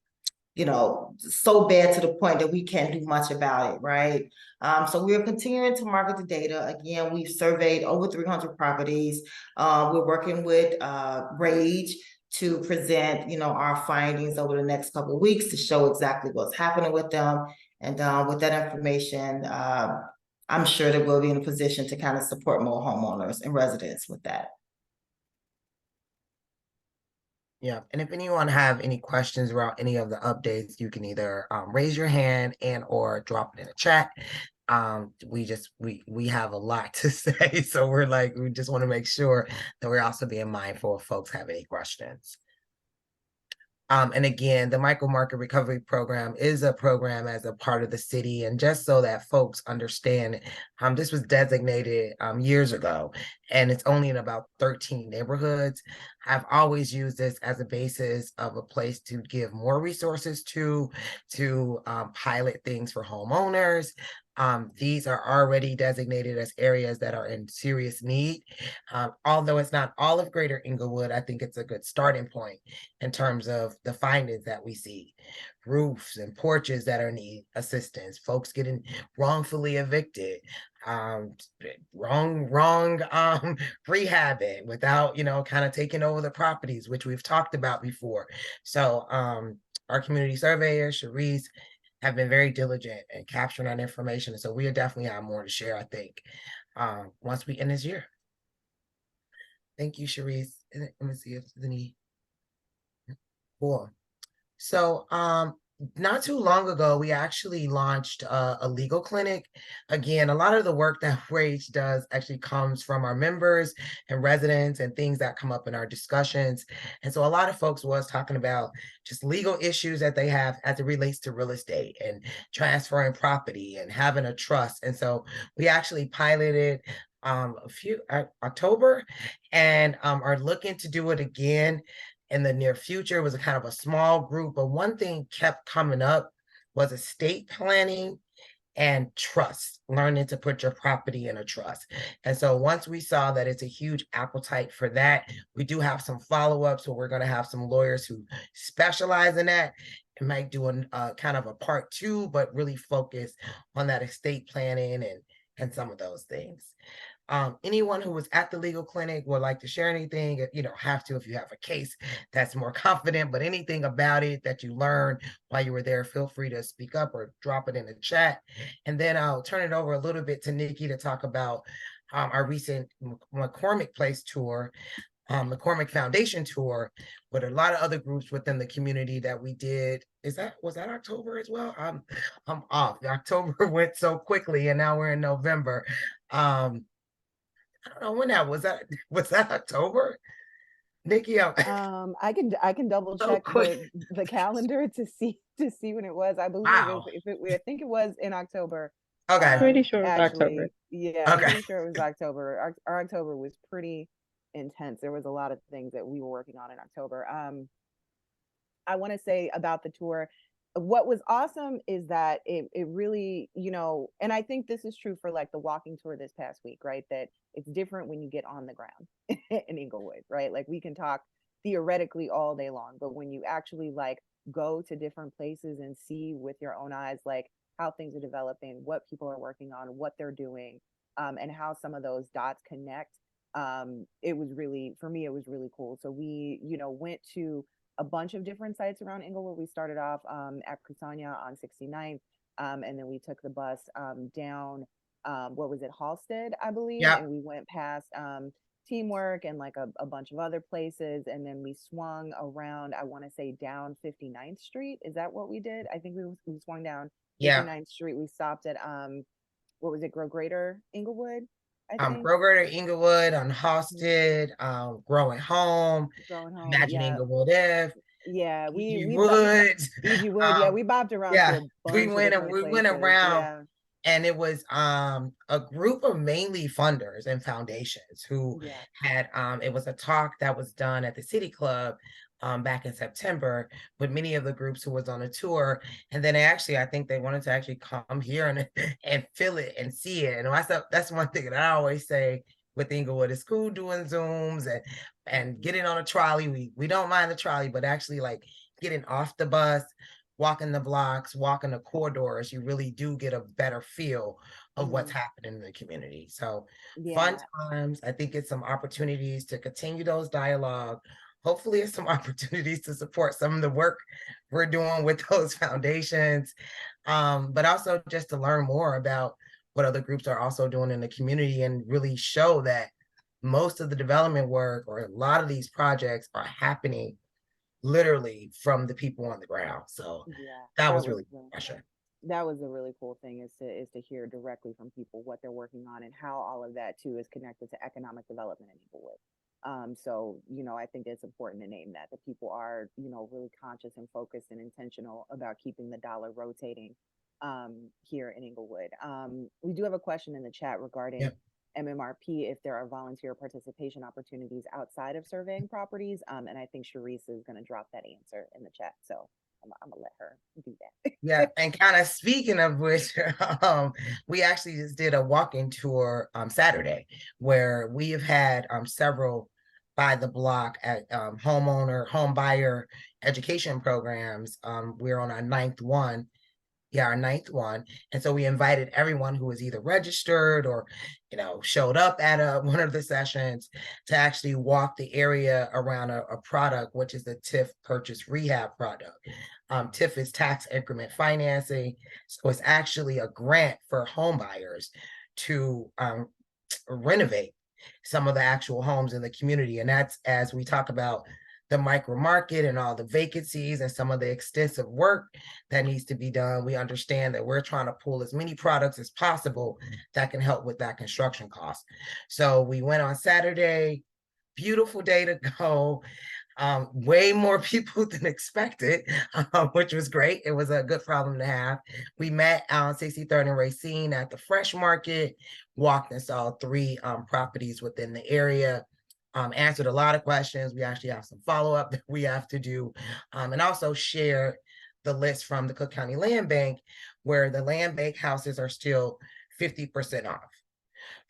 bad to the point that we can't do much about it, right? So we're continuing to market the data. Again, we've surveyed over 300 properties. We're working with Rage to present, our findings over the next couple of weeks to show exactly what's happening with them. And with that information, I'm sure that we'll be in a position to kind of support more homeowners and residents with that. Yeah, and if anyone have any questions about any of the updates, you can either raise your hand and or drop it in the chat. We have a lot to say, so we just want to make sure that we're also being mindful if folks have any questions. And again, the Micro Market Recovery Program is a program as a part of the city. And just so that folks understand, this was designated years ago, and it's only in about 13 neighborhoods. I've always used this as a basis of a place to give more resources to pilot things for homeowners. These are already designated as areas that are in serious need. Although it's not all of Greater Englewood, I think it's a good starting point in terms of the findings that we see. Roofs and porches that are need assistance, folks getting wrongfully evicted, wrong rehabbing without, kind of taking over the properties, which we've talked about before. So our community surveyor, Cherise, have been very diligent in capturing that information. And so we definitely have more to share, I think, once we end this year. Thank you, Cherise. Let me see if there's any. Cool. So not too long ago, we actually launched a legal clinic. Again, a lot of the work that Rage does actually comes from our members and residents and things that come up in our discussions. And so a lot of folks was talking about just legal issues that they have as it relates to real estate and transferring property and having a trust. And so we actually piloted October and are looking to do it again in the near future. It was a kind of a small group, but one thing kept coming up was estate planning and trust, learning to put your property in a trust. And so once we saw that it's a huge appetite for that, we do have some follow-ups where we're going to have some lawyers who specialize in that and might do a kind of a part 2, but really focus on that estate planning and some of those things. Anyone who was at the legal clinic would like to share anything, you don't have to if you have a case that's more confident, but anything about it that you learned while you were there, feel free to speak up or drop it in the chat. And then I'll turn it over a little bit to Nikki to talk about our recent McCormick Place tour, McCormick Foundation tour, with a lot of other groups within the community that we did. Was that October as well? I'm off. October went so quickly, and now we're in November. I don't know when that was. Was that October? Nikki, I can double check the calendar to see when it was. I believe I think it was in October. Okay. Pretty sure it was October. Yeah, okay. I'm pretty sure it was October. Our October was pretty intense. There was a lot of things that we were working on in October. I want to say about the tour, what was awesome is that it really, and I think this is true for like the walking tour this past week, right? That it's different when you get on the ground in Englewood, right? Like we can talk theoretically all day long, but when you actually like go to different places and see with your own eyes, like how things are developing, what people are working on, what they're doing, and how some of those dots connect. It was really, for me, it was really cool. So we, went to a bunch of different sites around Englewood. We started off at Kusanya on 69th, and then we took the bus down, what was it, Halsted, I believe, Yeah. and we went past Teamwork and like a bunch of other places, and then we swung around, I want to say down 59th Street. Is that what we did? I think we swung down 59th Street. We stopped at what was it, Grow Greater Englewood, I think. Grow Greater Englewood, on Halsted, Growing Home, Growing Home, Imagine yeah. Englewood F. Yeah, we would. EG Wood, yeah, we bopped around to a we bunch of went different we went places, around, yeah. and it was a group of mainly funders and foundations who Yeah. had it was a talk that was done at the City Club back in September with many of the groups who was on a tour, and then I think they wanted to actually come here and feel it and see it. And that's one thing that I always say with Englewood, is cool doing Zooms and getting on a trolley. We don't mind the trolley, but actually like getting off the bus, walking the blocks, walking the corridors, you really do get a better feel of what's happening in the community. So fun times. I think it's some opportunities to continue those dialogue. Hopefully it's some opportunities to support some of the work we're doing with those foundations, but also just to learn more about what other groups are also doing in the community, and really show that most of the development work, or a lot of these projects, are happening literally from the people on the ground. So that was really special. That was a really cool thing, is to hear directly from people what they're working on and how all of that too is connected to economic development in Englewood. So, I think it's important to name that people are, really conscious and focused and intentional about keeping the dollar rotating here in Englewood. We do have a question in the chat regarding MMRP, if there are volunteer participation opportunities outside of surveying properties. And I think Sharice is going to drop that answer in the chat. So I'm gonna let her do that. Yeah, and kind of speaking of which, we actually just did a walking tour Saturday, where we have had several by the block at home buyer education programs. We're on our ninth one. Yeah, our ninth one. And so we invited everyone who was either registered or, showed up at one of the sessions to actually walk the area around a product, which is the TIF purchase rehab product. TIF is tax increment financing. So it's actually a grant for home buyers to renovate some of the actual homes in the community. And that's, as we talk about the micro market and all the vacancies and some of the extensive work that needs to be done, we understand that we're trying to pull as many products as possible that can help with that construction cost. So we went on Saturday, beautiful day to go. Way more people than expected, which was great. It was a good problem to have. We met on 63rd and Racine at the Fresh Market, walked and saw 3 properties within the area, answered a lot of questions. We actually have some follow-up that we have to do, and also share the list from the Cook County Land Bank, where the land bank houses are still 50% off.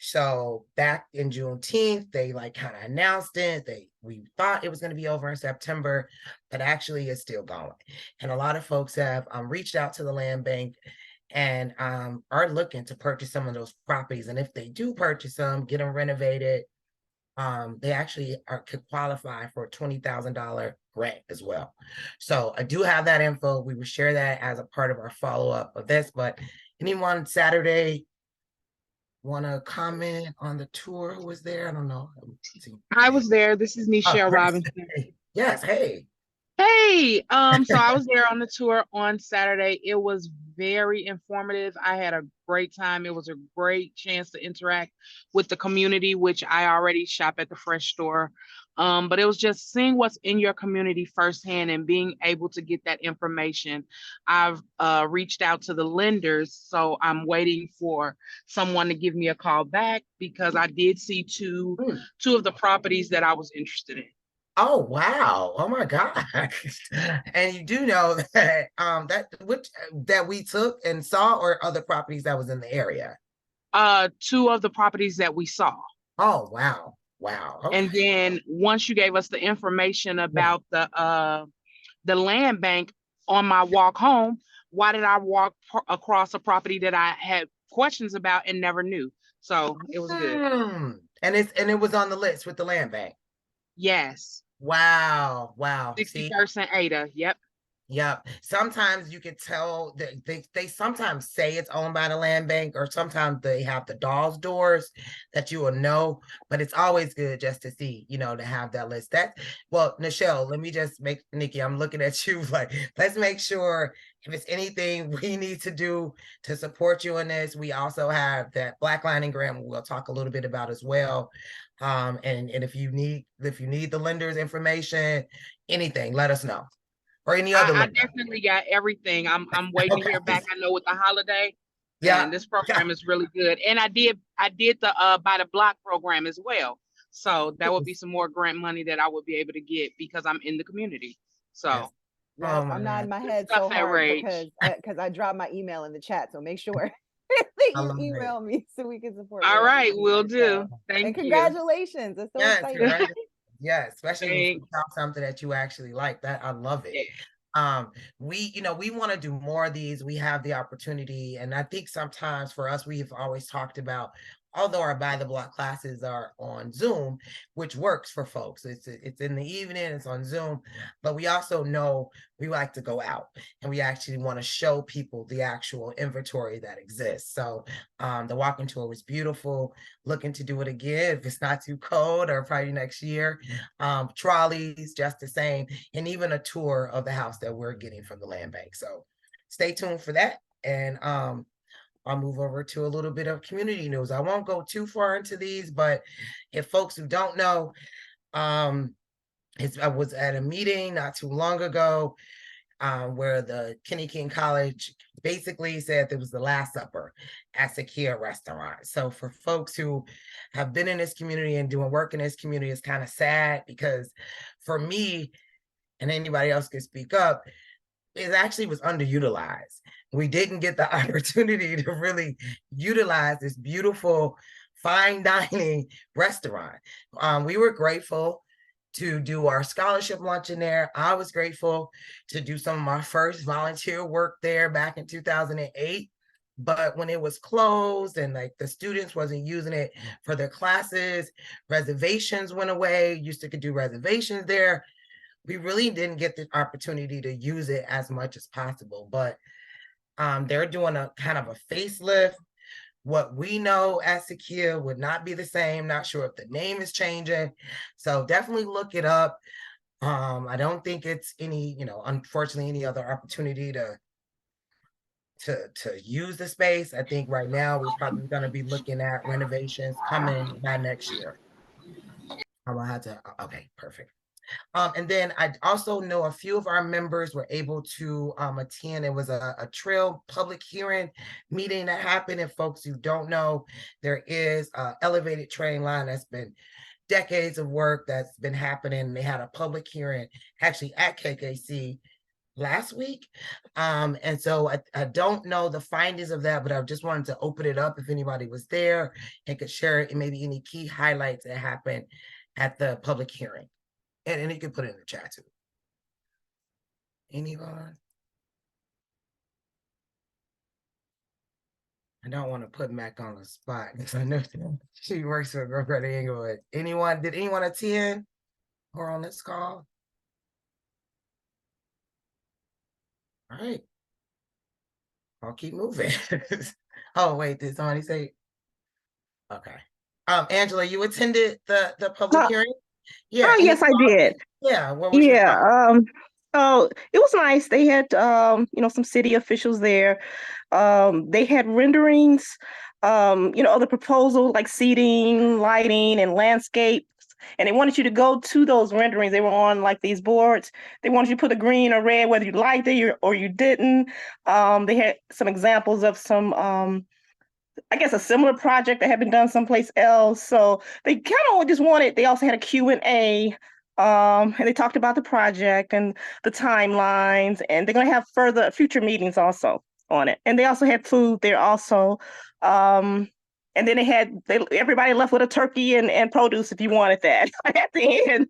So back in Juneteenth, they kind of announced it. We thought it was going to be over in September, but actually it's still going. And a lot of folks have reached out to the land bank and are looking to purchase some of those properties. And if they do purchase them, get them renovated, they actually could qualify for a $20,000 grant as well. So I do have that info. We will share that as a part of our follow-up of this. But anyone Saturday want to comment on the tour who was there? I don't know. I was there. This is Nichelle Robinson. Yes, hey. Hey, so I was there on the tour on Saturday. It was very informative. I had a great time. It was a great chance to interact with the community, which I already shop at the Fresh store. But it was just seeing what's in your community firsthand and being able to get that information. I've reached out to the lenders, so I'm waiting for someone to give me a call back because I did see two of the properties that I was interested in. Oh wow! Oh my God! And you do know that that we took and saw, or other properties that was in the area? 2 of the properties that we saw. Oh wow! Wow. Okay. And then once you gave us the information about the land bank on my walk home, why did I walk across a property that I had questions about and never knew? So it was good. And it was on the list with the land bank. Yes. Wow. Wow. See? 61st and Ada. Yep. Yep. Sometimes you can tell that they sometimes say it's owned by the land bank, or sometimes they have the dolls doors that you will know, but it's always good just to see, to have that list. Well, Nichelle, let me just make Nikki, I'm looking at you like, let's make sure if it's anything we need to do to support you in this. We also have that Black Lining grant we'll talk a little bit about as well. And if you need the lender's information, anything, let us know. Or any other I lender. definitely got everything. I'm waiting to hear back. I know with the holiday. Yeah. And this program is really good. And I did the by the block program as well. So that would be some more grant money that I would be able to get because I'm in the community. So Yes. Yeah, Oh I'm nodding my Good head stuff so at hard Rage. because I dropped my email in the chat. So make sure that I you love it. email me so we can support. All wherever right, we will can. do. And Thank you. congratulations. That's so Yes, exciting. congratulations. Yes, especially when you Thanks. found something that you actually like. That I love it. Yeah. We want to do more of these. We have the opportunity, and I think sometimes for us, we've always talked about, although our by the block classes are on Zoom, which works for folks. It's in the evening, it's on Zoom, but we also know we like to go out and we actually want to show people the actual inventory that exists. So the walking tour was beautiful. Looking to do it again if it's not too cold, or probably next year. Trolleys, just the same, and even a tour of the house that we're getting from the land bank. So stay tuned for that. And I'll move over to a little bit of community news. I won't go too far into these, but if folks who don't know, I was at a meeting not too long ago where the Kenny King College basically said it was the Last Supper at Sakia restaurant. So for folks who have been in this community and doing work in this community, it's kind of sad, because for me, and anybody else can speak up, it actually was underutilized. We didn't get the opportunity to really utilize this beautiful fine dining restaurant. We were grateful to do our scholarship lunch in there. I was grateful to do some of my first volunteer work there back in 2008. But when it was closed and like the students wasn't using it for their classes, reservations went away. Used to could do reservations there. We really didn't get the opportunity to use it as much as possible. But they're doing a kind of a facelift. What we know as Sakia would not be the same. Not sure if the name is changing. So definitely look it up. I don't think it's any, unfortunately, any other opportunity to use the space. I think right now we're probably going to be looking at renovations coming by next year. I'm gonna have to, okay, perfect. And then I also know a few of our members were able to attend. It was a trail public hearing meeting that happened. And folks who don't know, there is an elevated train line that's been decades of work that's been happening. They had a public hearing actually at KKC last week. And so I don't know the findings of that, but I just wanted to open it up if anybody was there and could share it, and maybe any key highlights that happened at the public hearing. And you can put it in the chat too. Anyone? I don't want to put Mac on the spot because I know she works for Grove Englewood. Did anyone attend or on this call? All right. I'll keep moving. Oh, wait, did somebody say? Okay. Angela, you attended the public hearing? Yeah. Oh, yes, I did. Yeah. What was your thought? Oh, it was nice. They had, some city officials there. They had renderings, of the proposal, like seating, lighting, and landscapes. And they wanted you to go to those renderings. They were on like these boards. They wanted you to put a green or red, whether you liked it or you didn't. They had some examples of some, I guess, a similar project that had been done someplace else. So they kind of just wanted, they also had a Q&A, and they talked about the project and the timelines, and they're going to have future meetings also on it. And they also had food there also. And then everybody left with a turkey and produce if you wanted that at the end.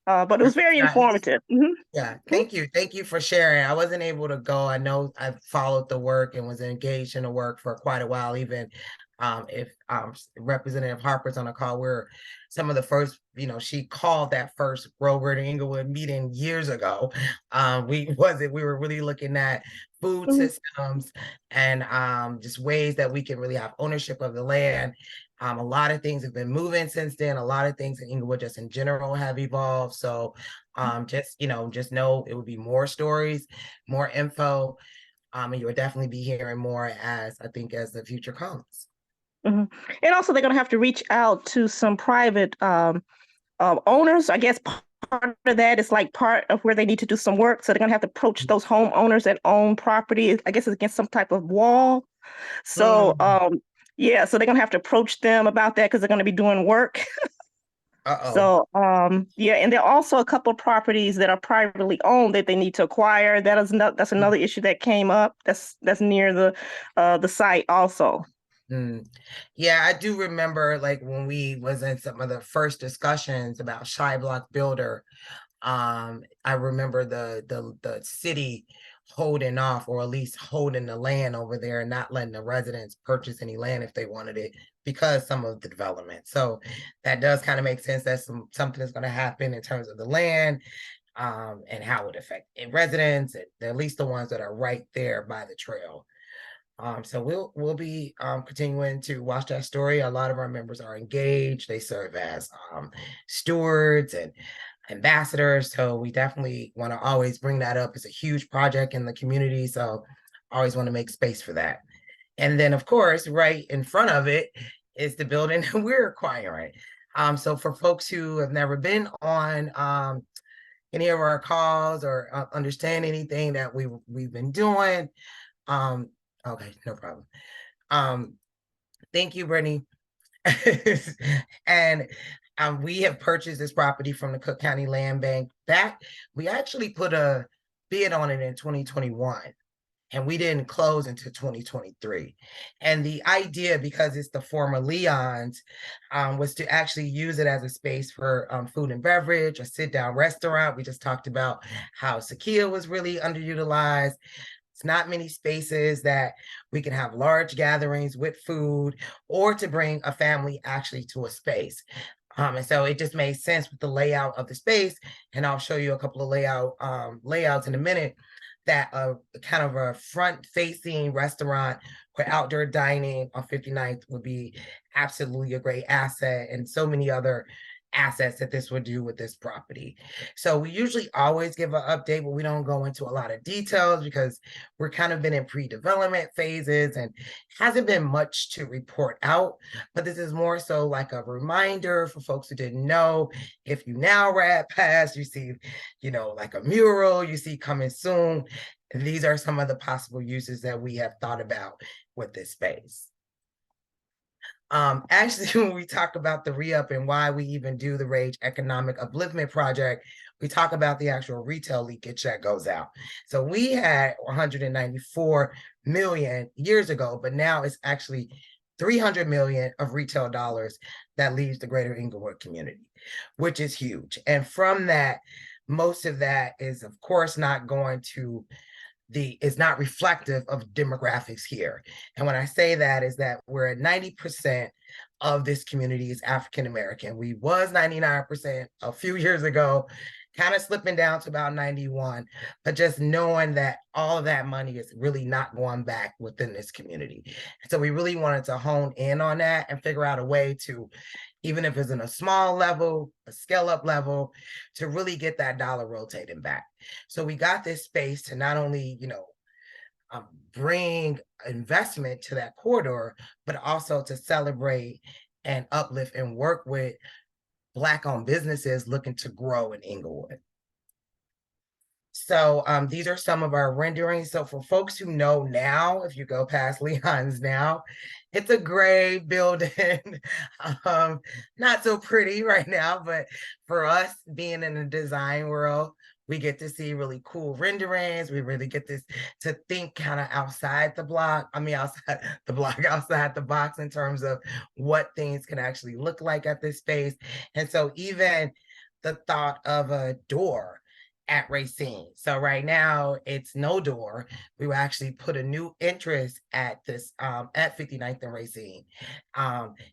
But it was very informative. Mm-hmm. Yeah, thank you. Thank you for sharing. I wasn't able to go. I know I followed the work and was engaged in the work for quite a while, even If Representative Harper's on a call, where some of the first, she called that first Grover to Englewood meeting years ago. We were really looking at food systems and just ways that we can really have ownership of the land. A lot of things have been moving since then. A lot of things in Englewood just in general have evolved. So just know it would be more stories, more info. And you will definitely be hearing more as the future comes. And also they're going to have to reach out to some private owners. I guess part of that is like part of where they need to do some work. So they're going to have to approach those homeowners that own property. I guess it's against some type of wall. So yeah, so they're going to have to approach them about that because they're going to be doing work. So yeah, and there are also a couple of properties that are privately owned that they need to acquire. That's another issue that came up. That's near the site also. Yeah, I do remember like when we was in some of the first discussions about Shy Block Builder. I remember the city holding off, or at least holding the land over there and not letting the residents purchase any land if they wanted it because some of the development. So that does kind of make sense that something is going to happen in terms of the land and how it would affect residents, at least the ones that are right there by the trail. So we'll be continuing to watch that story. A lot of our members are engaged. They serve as stewards and ambassadors. So we definitely want to always bring that up. It's a huge project in the community. So always want to make space for that. And then of course, right in front of it is the building we're acquiring. So for folks who have never been on any of our calls or understand anything that we've been doing, okay, no problem. Thank you, Brittany. And we have purchased this property from the Cook County Land Bank. We actually put a bid on it in 2021, and we didn't close until 2023. And the idea, because it's the former Leon's, was to actually use it as a space for food and beverage, a sit-down restaurant. We just talked about how Sakia was really underutilized. It's not many spaces that we can have large gatherings with food or to bring a family actually to a space. And so it just made sense with the layout of the space. And I'll show you a couple of layouts in a minute, that kind of a front facing restaurant where outdoor dining on 59th would be absolutely a great asset, and so many other assets that this would do with this property. So we usually always give an update, but we don't go into a lot of details because we're kind of been in pre-development phases and hasn't been much to report out. But this is more so like a reminder for folks who didn't know. If you now ride past, you see, like a mural you see coming soon. These are some of the possible uses that we have thought about with this space. Actually, when we talk about the re-up and why we even do the Rage Economic Upliftment Project, we talk about the actual retail leakage that goes out. So we had 194 million years ago, but now it's actually 300 million of retail dollars that leaves the greater Englewood community, which is huge. And from that, most of that is, of course, not going to is not reflective of demographics here. And when I say that is that we're at 90% of this community is African American. We was 99% a few years ago, kind of slipping down to about 91, but just knowing that all of that money is really not going back within this community. So we really wanted to hone in on that and figure out a way to, even if it's in a small level, a scale up level, to really get that dollar rotating back. So we got this space to not only, bring investment to that corridor, but also to celebrate and uplift and work with Black-owned businesses looking to grow in Englewood. So these are some of our renderings. So for folks who know now, if you go past Leon's now, it's a gray building. Not so pretty right now, but for us being in the design world, we get to see really cool renderings. We really get to think kind of outside the block. I mean, outside the block, outside the box in terms of what things can actually look like at this space. And so even the thought of a door at Racine. So right now it's no door. We will actually put a new interest at this at 59th and Racine.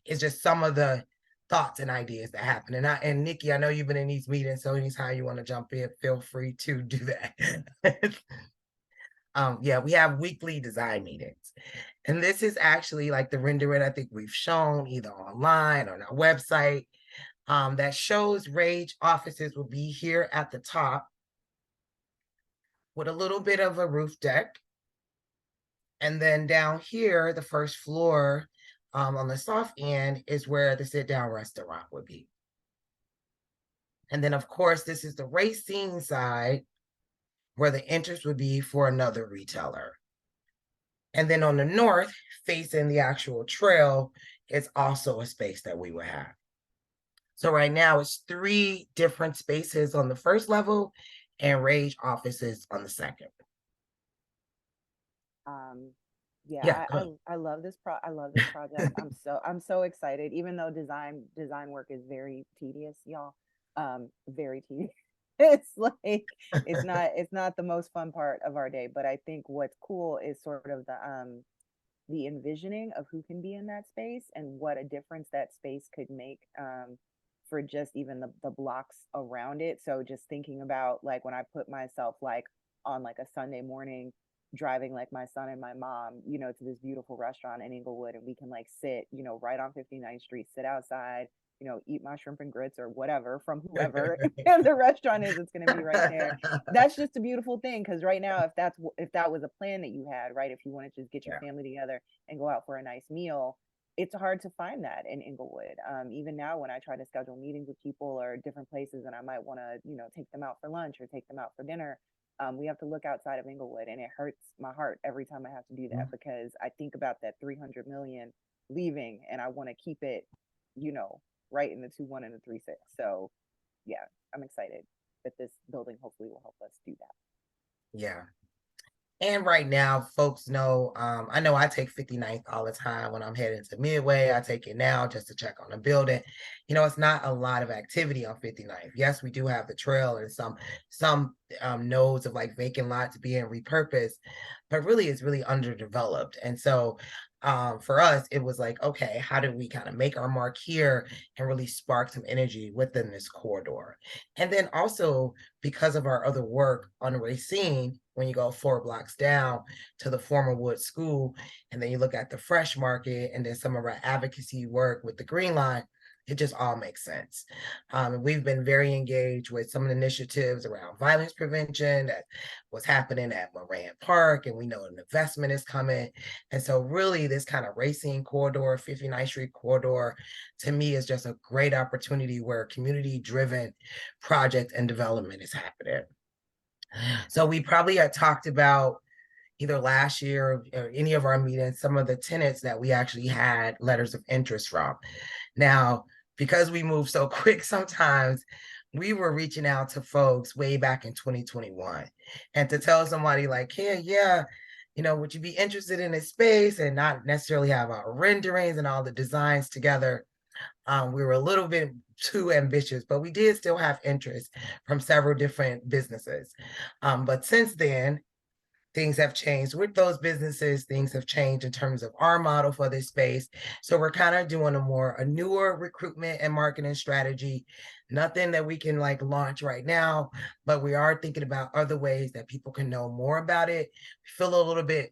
It's just some of the thoughts and ideas that happen. And Nikki, I know you've been in these meetings, so anytime you want to jump in, feel free to do that. Yeah, we have weekly design meetings. And this is actually like the rendering I think we've shown either online or on our website. That shows Rage offices will be here at the top with a little bit of a roof deck. And then down here, the first floor on the soft end is where the sit-down restaurant would be. And then, of course, this is the Racine side where the entrance would be for another retailer. And then on the north, facing the actual trail, is also a space that we would have. So right now it's 3 different spaces on the first level and Rage offices on the second. Yeah, I love this project. I'm so excited, even though design work is very tedious, y'all. Very tedious. It's like it's not the most fun part of our day, but I think what's cool is sort of the envisioning of who can be in that space and what a difference that space could make for just even the blocks around it. So just thinking about like when I put myself like on like a Sunday morning driving like my son and my mom, you know, to this beautiful restaurant in Englewood, and we can like sit, you know, right on 59th Street, sit outside, you know, eat my shrimp and grits or whatever from whoever the restaurant is, it's going to be right there. That's just a beautiful thing, because right now, if that was a plan that you had, right, if you want to just get your family together and go out for a nice meal, it's hard to find that in Englewood. Even now, when I try to schedule meetings with people or different places, and I might want to, you know, take them out for lunch or take them out for dinner, we have to look outside of Englewood, and it hurts my heart every time I have to do that, because I think about that 300 million leaving, and I want to keep it, you know, right in the 2.1 and the 3.6. So yeah, I'm excited that this building hopefully will help us do that. Yeah. And right now, folks know, I know I take 59th all the time when I'm heading to Midway. I take it now just to check on the building. You know, it's not a lot of activity on 59th. Yes, we do have the trail and some nodes of like vacant lots being repurposed, but really it's really underdeveloped. And so for us, it was like, okay, how do we kind of make our mark here and really spark some energy within this corridor? And then also because of our other work on Racine, when you go 4 blocks down to the former Wood School, and then you look at the Fresh Market, and then some of our advocacy work with the Green Line, it just all makes sense. We've been very engaged with some of the initiatives around violence prevention that was happening at Moran Park, and we know an investment is coming. And so really this kind of Racine corridor, 59th Street corridor, to me is just a great opportunity where community-driven project and development is happening. So we probably had talked about either last year or any of our meetings, some of the tenants that we actually had letters of interest from. Now, because we move so quick sometimes, we were reaching out to folks way back in 2021. And to tell somebody like, hey, yeah, you know, would you be interested in this space, and not necessarily have our renderings and all the designs together? We were a little bit too ambitious, but we did still have interest from several different businesses. But since then, things have changed with those businesses. Things have changed in terms of our model for this space. So we're kind of doing a newer recruitment and marketing strategy. Nothing that we can like launch right now, but we are thinking about other ways that people can know more about it. We feel a little bit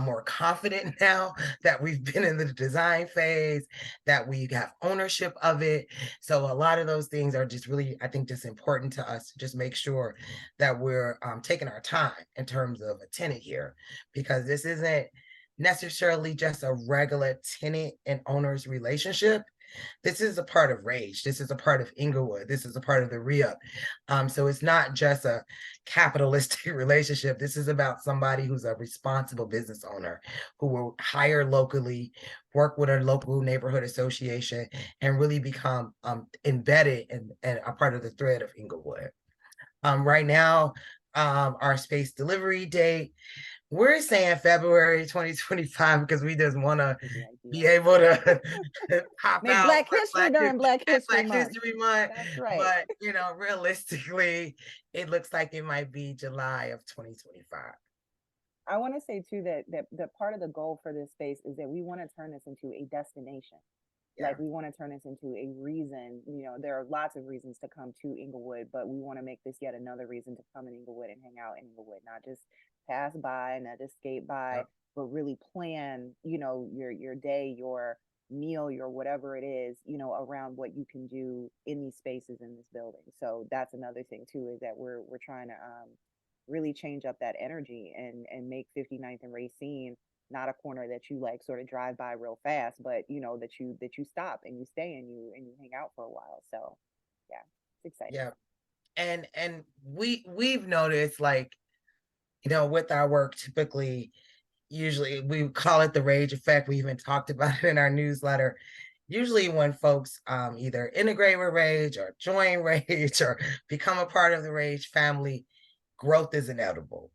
more confident now that we've been in the design phase, that we have ownership of it. So a lot of those things are just really, I think, just important to us to just make sure that we're taking our time in terms of a tenant here, because this isn't necessarily just a regular tenant and owner's relationship. This is a part of Rage. This is a part of Englewood. This is a part of the re-up. So it's not just a capitalistic relationship. This is about somebody who's a responsible business owner who will hire locally, work with a local neighborhood association, and really become embedded and a part of the thread of Englewood. Right now, our space delivery date, We're saying February 2025 because we just want to Would be ideal. able to pop Make out Black for History during Black History Black Month. History Month. That's right. But, you know, realistically, it looks like it might be July of 2025. I want to say too that part of the goal for this space is that we want to turn this into a destination. Yeah. Like we want to turn this into a reason. You know, there are lots of reasons to come to Englewood, but we want to make this yet another reason to come in Englewood and hang out in Englewood, not just pass by, not just skate by, Yeah. but really plan, you know, your day, your meal, your whatever it is, you know, around what you can do in these spaces in this building. So that's another thing too, is that we're trying to really change up that energy and make 59th and Racine not a corner that you like sort of drive by real fast, but you know that you stop and you stay and you hang out for a while. So yeah, it's exciting. Yeah. And we've noticed, like, you know, with our work, typically, usually we call it the rage effect. We even talked about it in our newsletter. Usually when folks either integrate with Rage or join Rage or become a part of the Rage family, growth is inevitable.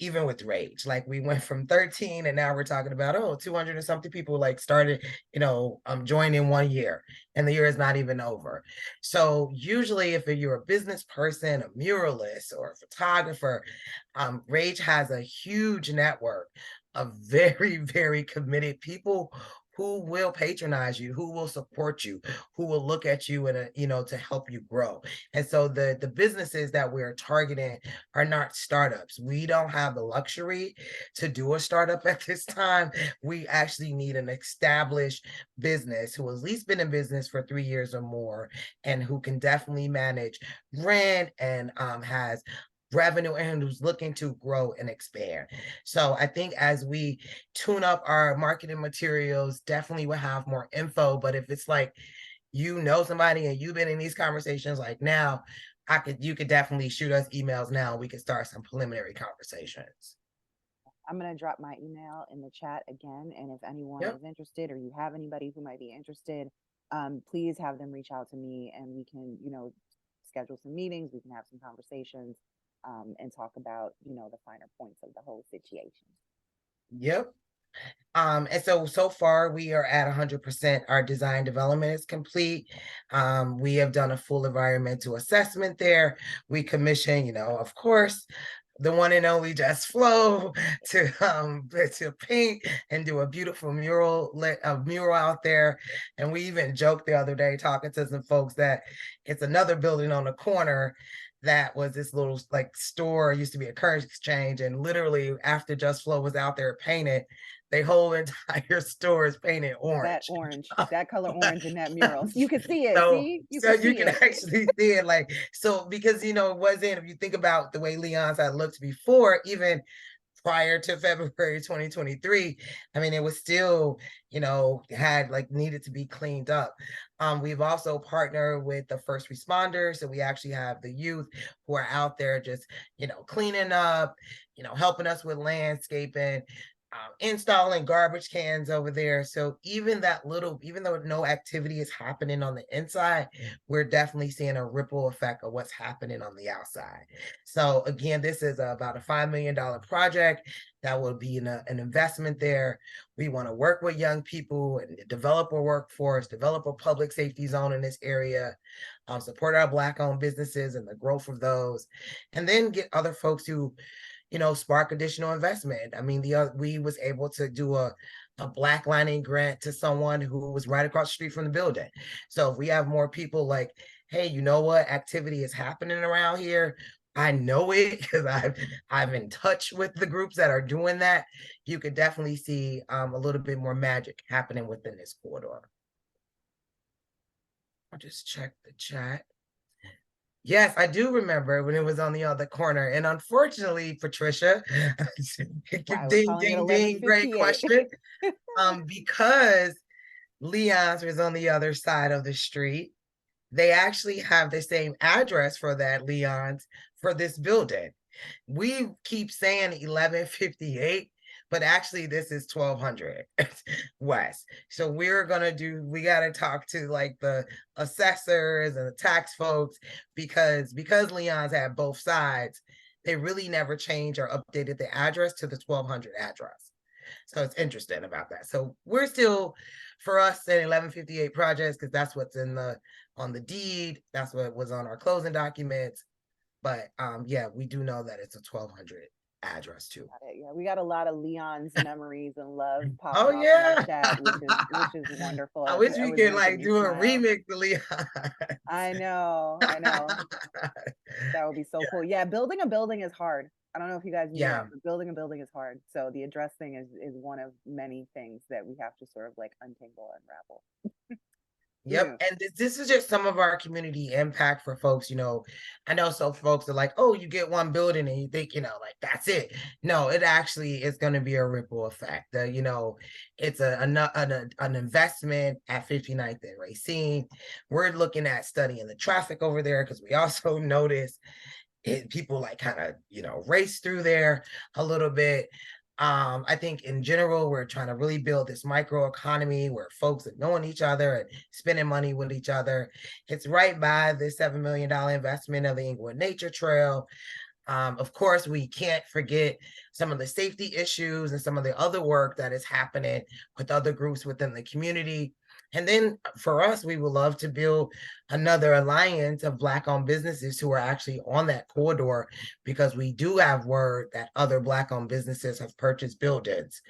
Even with Rage, like we went from 13 and now we're talking about 200 and something people like started, you know, joining 1 year, and the year is not even over. So usually if you're a business person, a muralist, or a photographer, Rage has a huge network of very, very committed people who will patronize you, who will support you, who will look at you and, you know, to help you grow. And so the businesses that we're targeting are not startups. We don't have the luxury to do a startup at this time. We actually need an established business who has at least been in business for 3 years or more, and who can definitely manage rent and has revenue, and who's looking to grow and expand. So I think as we tune up our marketing materials, definitely we'll have more info. But if it's like, you know, somebody and you've been in these conversations, like now, you could definitely shoot us emails now. We could start some preliminary conversations. I'm going to drop my email in the chat again. And if anyone Yep. is interested, or you have anybody who might be interested, please have them reach out to me and we can, you know, schedule some meetings. We can have some conversations and talk about, you know, the finer points of the whole situation. Yep. And so far we are at 100%. Our design development is complete. We have done a full environmental assessment there. We commissioned, you know, of course, the one and only Just Flow to paint and do a beautiful mural out there. And we even joked the other day talking to some folks that it's another building on the corner that was this little like store, used to be a currency exchange, and literally after Just Flow was out there painted, the whole entire store is painted orange. That color orange in that mural. You can see it. So, see? You can actually see it, like, so because, you know, it wasn't, if you think about the way Leon's had looked before, even prior to February 2023, I mean, it was still, you know, had like needed to be cleaned up. We've also partnered with the first responders. So we actually have the youth who are out there just, you know, cleaning up, you know, helping us with landscaping, installing garbage cans over there. So even though no activity is happening on the inside, we're definitely seeing a ripple effect of what's happening on the outside. So again, this is about a $5 million project that will be an investment there. We want to work with young people and develop a workforce, develop a public safety zone in this area, support our Black-owned businesses and the growth of those, and then get other folks who, you know, spark additional investment. I mean, we was able to do a black lining grant to someone who was right across the street from the building. So if we have more people like, hey, you know what, activity is happening around here, I know it because I'm in touch with the groups that are doing that, you could definitely see a little bit more magic happening within this corridor. I'll just check the chat. Yes, I do remember when it was on the other corner. And unfortunately, Patricia, ding, ding, ding, great question. Because Leon's was on the other side of the street, they actually have the same address for that Leon's for this building. We keep saying 1158, but actually this is 1200 West. So we got to talk to like the assessors and the tax folks, because Leon's had both sides. they really never changed or updated the address to the 1200 address. So it's interesting about that. So we're still, for us, at 1158 projects, because that's what's on the deed. That's what was on our closing documents. But yeah, we do know that it's a 1200 address too. Yeah, we got a lot of Leon's memories and love Oh popping off in yeah, our chat, which is wonderful. I wish we was could making like me do a smile. remix of Leon. I know. That would be so cool. Yeah, building a building is hard. I don't know if you guys knew Yeah. that, but building a building is hard. So the address thing is one of many things that we have to sort of like untangle and unravel. Yep. And this is just some of our community impact for folks. I know some folks are like, oh, you get one building and you think, like that's it. No, it actually is going to be a ripple effect. It's an investment at 59th and Racine. We're looking at studying the traffic over there because we also notice people like kind of, race through there a little bit. I think in general, we're trying to really build this micro economy where folks are knowing each other and spending money with each other. It's right by the $7 million investment of the Englewood Nature Trail. Of course, we can't forget some of the safety issues and some of the other work that is happening with other groups within the community. And then for us, we would love to build another alliance of Black-owned businesses who are actually on that corridor, because we do have word that other Black-owned businesses have purchased buildings.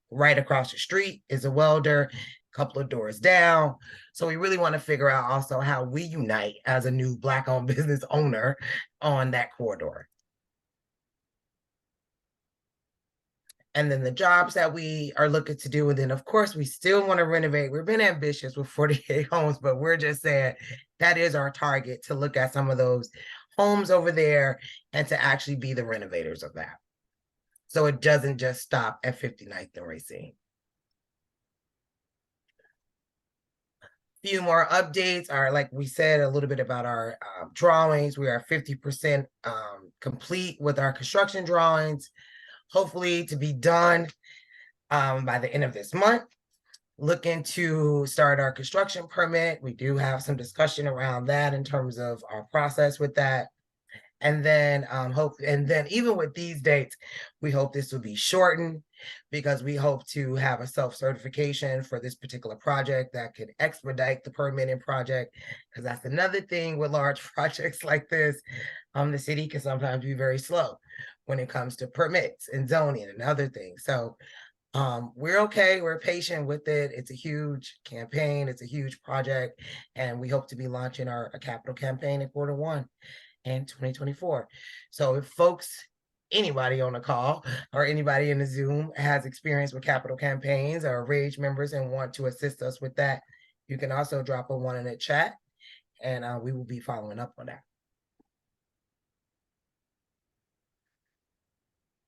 Right across the street is a welder, a couple of doors down. So we really want to figure out also how we unite as a new Black-owned business owner on that corridor. And then the jobs that we are looking to do. And then, of course, we still want to renovate. We've been ambitious with 48 homes, but we're just saying that is our target, to look at some of those homes over there and to actually be the renovators of that. So it doesn't just stop at 59th and Racine. Few more updates are, like we said, a little bit about our drawings. We are 50% complete with our construction drawings, hopefully to be done by the end of this month. Looking to start our construction permit. We do have some discussion around that in terms of our process with that. And then even with these dates, we hope this will be shortened, because we hope to have a self-certification for this particular project that could expedite the permitting project. Because that's another thing with large projects like this. The city can sometimes be very slow when it comes to permits and zoning and other things. So we're okay. We're patient with it. It's a huge campaign. It's a huge project. And we hope to be launching our capital campaign in Q1 in 2024. So if anybody on the call or anybody in the Zoom has experience with capital campaigns or RAGE members and want to assist us with that, you can also drop a 1 in the chat, and we will be following up on that.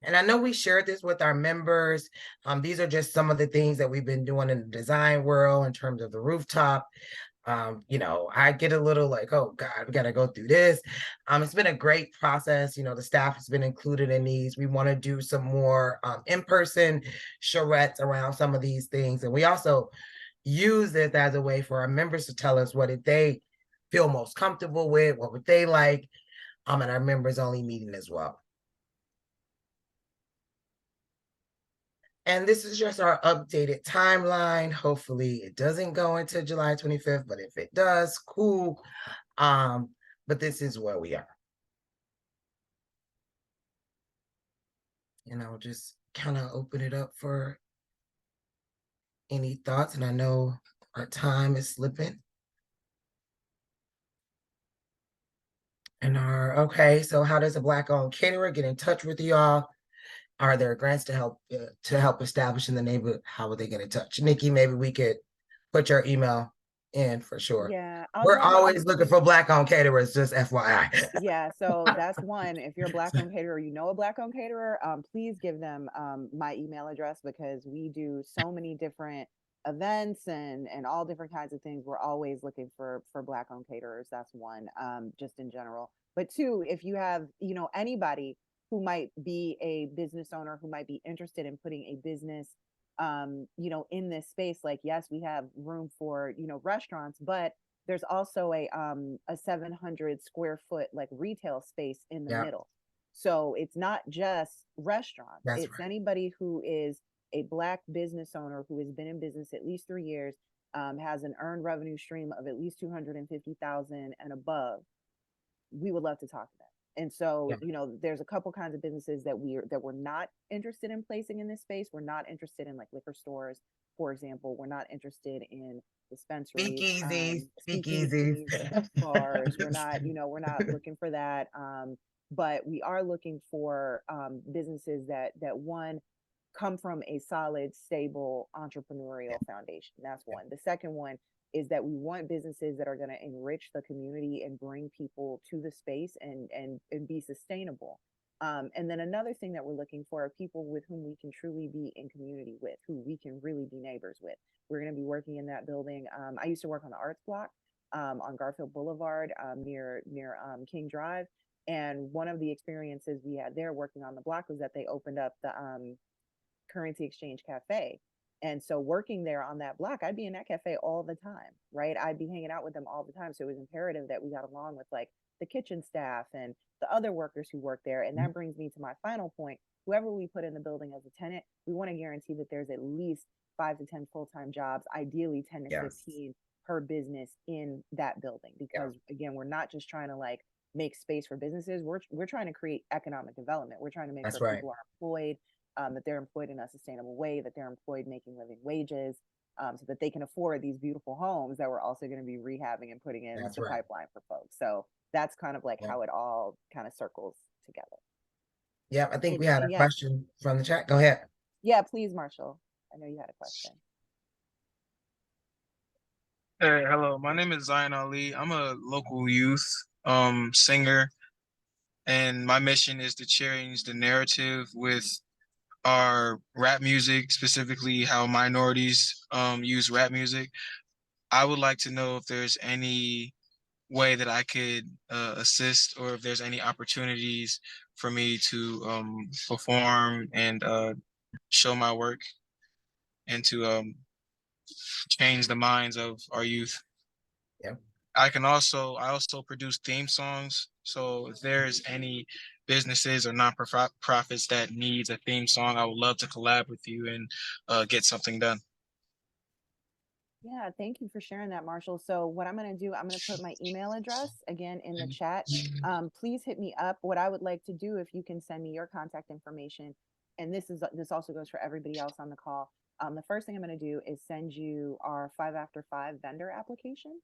And I know we shared this with our members. These are just some of the things that we've been doing in the design world in terms of the rooftop. I get a little like, oh God, we got to go through this. It's been a great process. The staff has been included in these. We want to do some more in-person charrettes around some of these things. And we also use this as a way for our members to tell us what did they feel most comfortable with, what would they like, at our members only meeting as well. And this is just our updated timeline. Hopefully it doesn't go into July 25th, but if it does, cool. But this is where we are. And I'll just kind of open it up for any thoughts. And I know our time is slipping. And okay, so how does a Black-owned caterer get in touch with y'all? Are there grants to help establish in the neighborhood? How would they get in touch? Nikki, maybe we could put your email in for sure. Yeah, we're always looking for Black-owned caterers, just FYI. Yeah, so that's one. If you're a Black-owned caterer, a Black-owned caterer, please give them my email address, because we do so many different events and all different kinds of things. We're always looking for Black-owned caterers. That's one, just in general. But two, if you have anybody who might be a business owner who might be interested in putting a business in this space, like, yes, we have room for restaurants, but there's also a 700 square foot like retail space in the middle. So it's not just restaurants. That's It's right. anybody who is a Black business owner who has been in business at least 3 years, has an earned revenue stream of at least 250,000 and above. We would love to talk to them. And so, Yeah. there's a couple kinds of businesses that we're not interested in placing in this space. We're not interested in like liquor stores, for example. We're not interested in dispensaries, Speakeasies. bars. We're not looking for that. But we are looking for businesses that one come from a solid, stable entrepreneurial foundation. That's one. The second one is that we want businesses that are going to enrich the community and bring people to the space and be sustainable. And then another thing that we're looking for are people with whom we can truly be in community with, who we can really be neighbors with. We're going to be working in that building. I used to work on the Arts Block on Garfield Boulevard near King Drive. And one of the experiences we had there working on the block was that they opened up the Currency Exchange Cafe. And so working there on that block, I'd be in that cafe all the time, right? I'd be hanging out with them all the time. So it was imperative that we got along with like the kitchen staff and the other workers who work there. And that brings me to my final point. Whoever we put in the building as a tenant, we want to guarantee that there's at least 5 to 10 full-time jobs, ideally 10 to 15 per business in that building. Because again, we're not just trying to like make space for businesses. We're trying to create economic development. We're trying to make That's sure right. people are employed, that they're employed in a sustainable way, that they're employed making living wages, so that they can afford these beautiful homes that we're also going to be rehabbing and putting in That's the right. pipeline for folks. So that's kind of like Yeah. how it all kind of circles together. Yeah, I think And- we had a and yeah. question from the chat. Go ahead. Yeah, please, Marshall. I know you had a question. Hey, hello. My name is Zion Ali. I'm a local youth singer, and my mission is to change the narrative with our rap music, specifically how minorities use rap music. I would like to know if there's any way that I could assist, or if there's any opportunities for me to perform and show my work and to change the minds of our youth. Yeah. I also produce theme songs. So if there's any businesses or non-profits that needs a theme song, I would love to collab with you and get something done. Yeah, thank you for sharing that, Marshall. So what I'm going to do, I'm going to put my email address again in the chat. Please hit me up. What I would like to do, if you can send me your contact information, and this also goes for everybody else on the call. The first thing I'm going to do is send you our 5 after 5 vendor application,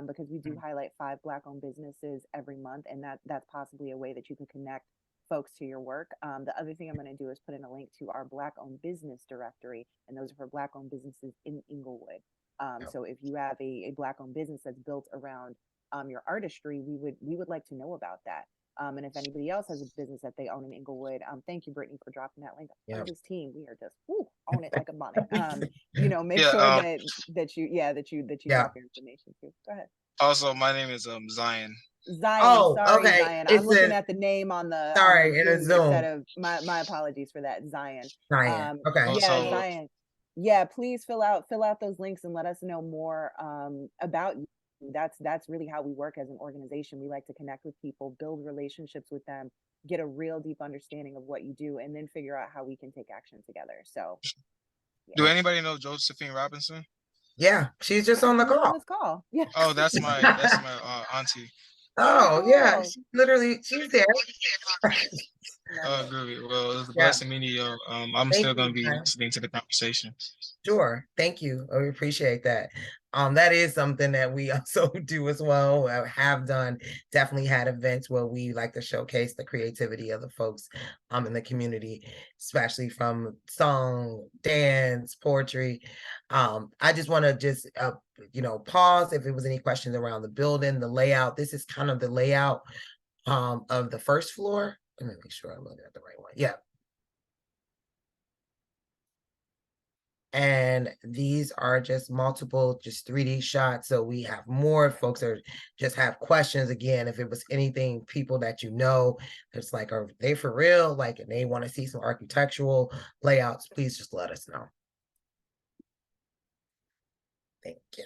because we do highlight 5 Black-owned businesses every month, and that's possibly a way that you can connect folks to your work. The other thing I'm going to do is put in a link to our Black-owned business directory, and those are for Black-owned businesses in Englewood. So if you have a Black-owned business that's built around your artistry, we would like to know about that. And if anybody else has a business that they own in Inglewood, thank you, Brittany, for dropping that link. Part of this team, we are just own it like a bonnet. Make sure that you drop your information too. Go ahead. Also, my name is Zion. Zion, sorry, okay. Zion. I'm looking at the name on the in a Zoom Zoom. instead of my apologies for that, Zion. Zion. Okay. Yeah, Zion. Yeah, please fill out those links and let us know more about you. That's really how we work as an organization. We like to connect with people, build relationships with them, get a real deep understanding of what you do, and then figure out how we can take action together. So yeah. Do anybody know Josephine Robinson? Yeah, she's just on the She's call. on this call. Yeah. Oh, that's my auntie. Oh yeah, she's there. Oh, groovy. Well, it was a blessing meeting you. I'm still gonna be listening to the conversation. Sure. Thank you. I appreciate that. That is something that we also do as well. Have done, definitely had events where we like to showcase the creativity of the folks in the community, especially from song, dance, poetry. I just want to pause if there was any questions around the building, the layout. This is kind of the layout of the first floor. Let me make sure I'm looking at the right one. Yeah. And these are just multiple, just 3D shots. So we have more folks that just have questions. Again, if it was anything, people that it's like, are they for real? Like, and they want to see some architectural layouts, please just let us know. Thank you.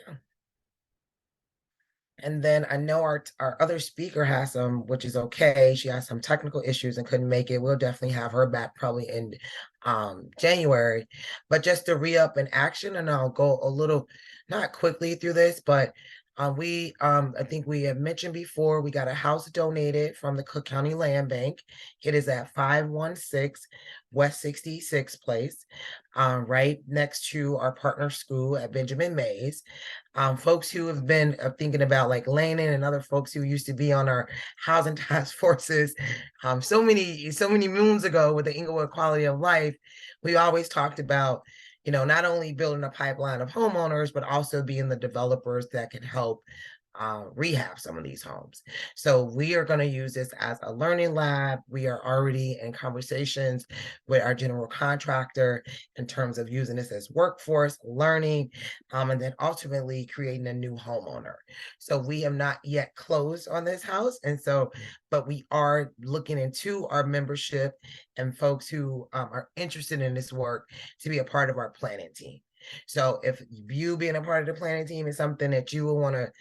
And then I know our other speaker has some, which is okay. She has some technical issues and couldn't make it. We'll definitely have her back probably in January. But just to re-up in action, and I'll go a little, not quickly through this, but I think we have mentioned before, we got a house donated from the Cook County Land Bank. It is at 516 West 66th Place, right next to our partner school at Benjamin Mays. Folks who have been thinking about like Landon and other folks who used to be on our housing task forces so many moons ago with the Englewood Quality of Life, we always talked about, you know, not only building a pipeline of homeowners, but also being the developers that can help rehab some of these homes. So we are going to use this as a learning lab. We are already in conversations with our general contractor in terms of using this as workforce learning, and then ultimately creating a new homeowner. So we have not yet closed on this house. And so, but we are looking into our membership and folks who are interested in this work to be a part of our planning team. So if you being a part of the planning team is something that you will want to,